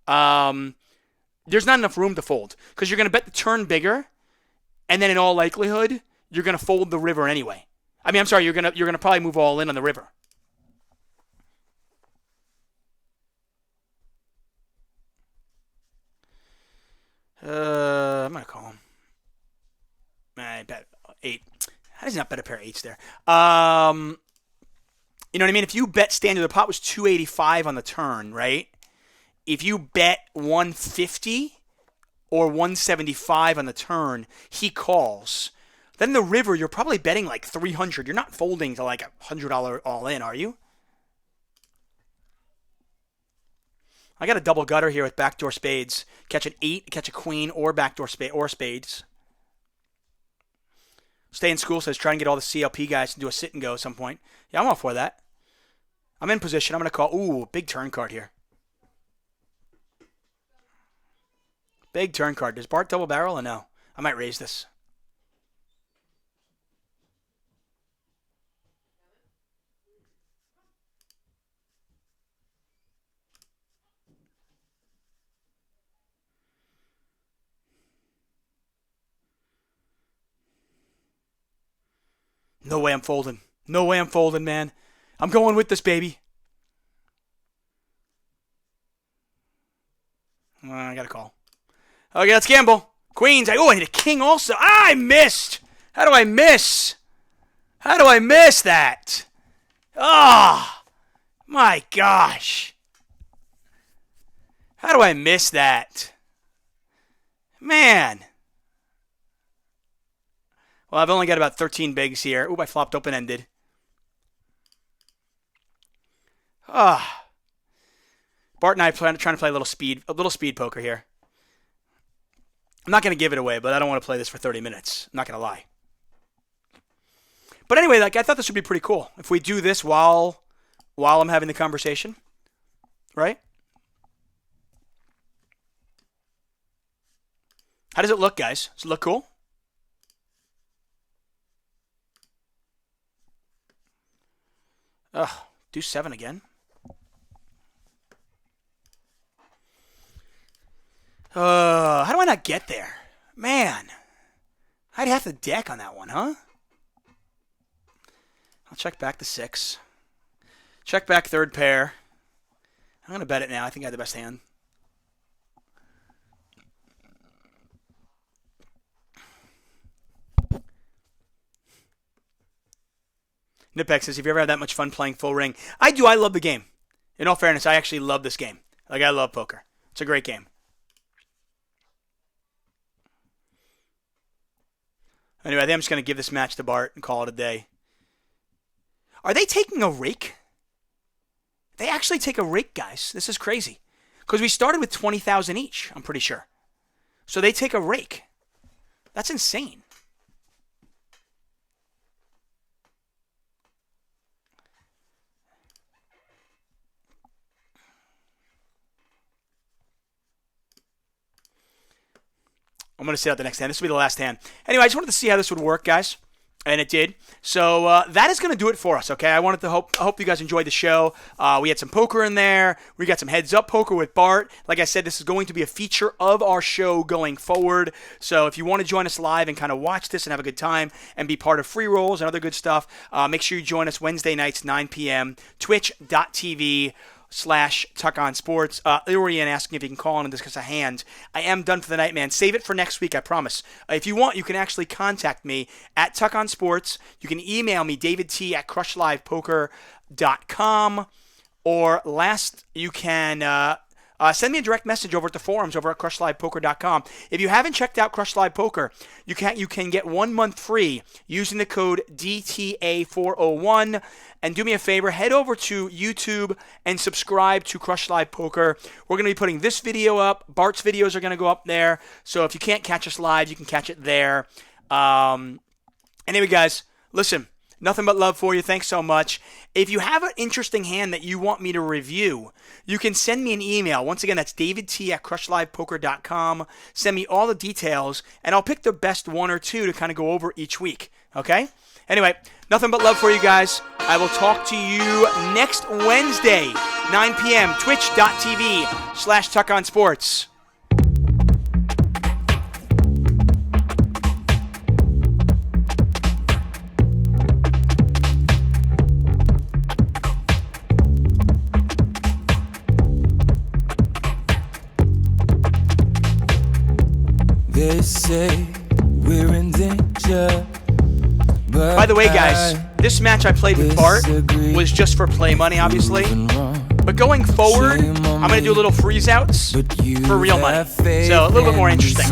there's not enough room to fold, because you're going to bet the turn bigger, and then in all likelihood, you're going to fold the river anyway. You're going to probably move all in on the river. I'm going to call him. I bet 8. How does he not bet a pair of 8s there? You know what I mean? If you bet standard, the pot was 285 on the turn, right? If you bet 150 or 175 on the turn, he calls. Then the river, you're probably betting like 300. You're not folding to like $100 all in, are you? I got a double gutter here with backdoor spades. Catch an 8, catch a queen, or backdoor spade or spades. Stay in School says try and get all the CLP guys to do a sit and go at some point. Yeah, I'm all for that. I'm in position. I'm going to call. Ooh, big turn card here. Big turn card. Does Bart double barrel or no? I might raise this. No way I'm folding. No way I'm folding, man. I'm going with this, baby. I got to call. Okay, let's gamble. Queens. I need a king also. I missed. How do I miss? How do I miss that? Oh, my gosh. How do I miss that? Man. Well, I've only got about 13 bigs here. Ooh, I flopped open-ended. Bart and I are trying to play a little speed poker here. I'm not going to give it away, but I don't want to play this for 30 minutes. I'm not going to lie. But anyway, I thought this would be pretty cool if we do this while I'm having the conversation, right? How does it look, guys? Does it look cool? Do 7 again. How do I not get there? Man. I'd have the deck on that one, huh? I'll check back to 6. Check back third pair. I'm going to bet it now. I think I have the best hand. Nipek says, have you ever had that much fun playing full ring? I do. I love the game. In all fairness, I actually love this game. I love poker. It's a great game. Anyway, I think I'm just going to give this match to Bart and call it a day. Are they taking a rake? They actually take a rake, guys. This is crazy. Because we started with 20,000 each, I'm pretty sure. So they take a rake. That's insane. I'm going to sit out the next hand. This will be the last hand. Anyway, I just wanted to see how this would work, guys. And it did. So that is going to do it for us, okay? I hope you guys enjoyed the show. We had some poker in there. We got some heads-up poker with Bart. Like I said, this is going to be a feature of our show going forward. So if you want to join us live and kind of watch this and have a good time and be part of free rolls and other good stuff, make sure you join us Wednesday nights, 9 p.m., twitch.tv/Tuch on Sports. Irian asking if you can call in and discuss a hand. I am done for the night, man. Save it for next week, I promise. If you want, you can actually contact me at Tuch on Sports. You can email me, davidT@CrushLivePoker.com. Or you can send me a direct message over at the forums over at CrushLivePoker.com. If you haven't checked out Crush Live Poker, you can get 1 month free using the code DTA401. And do me a favor, head over to YouTube and subscribe to Crush Live Poker. We're going to be putting this video up. Bart's videos are going to go up there. So if you can't catch us live, you can catch it there. Anyway, guys, listen. Nothing but love for you. Thanks so much. If you have an interesting hand that you want me to review, you can send me an email. Once again, that's davidT@CrushLivePoker.com. Send me all the details, and I'll pick the best one or two to kind of go over each week. Okay? Anyway, nothing but love for you guys. I will talk to you next Wednesday, 9 p.m., twitch.tv/Tuch on Sports. They say we're in danger. By the way, guys, this match I played with Bart was just for play money, obviously. But going forward, I'm going to do a little freeze outs for real money. So a little bit more interesting.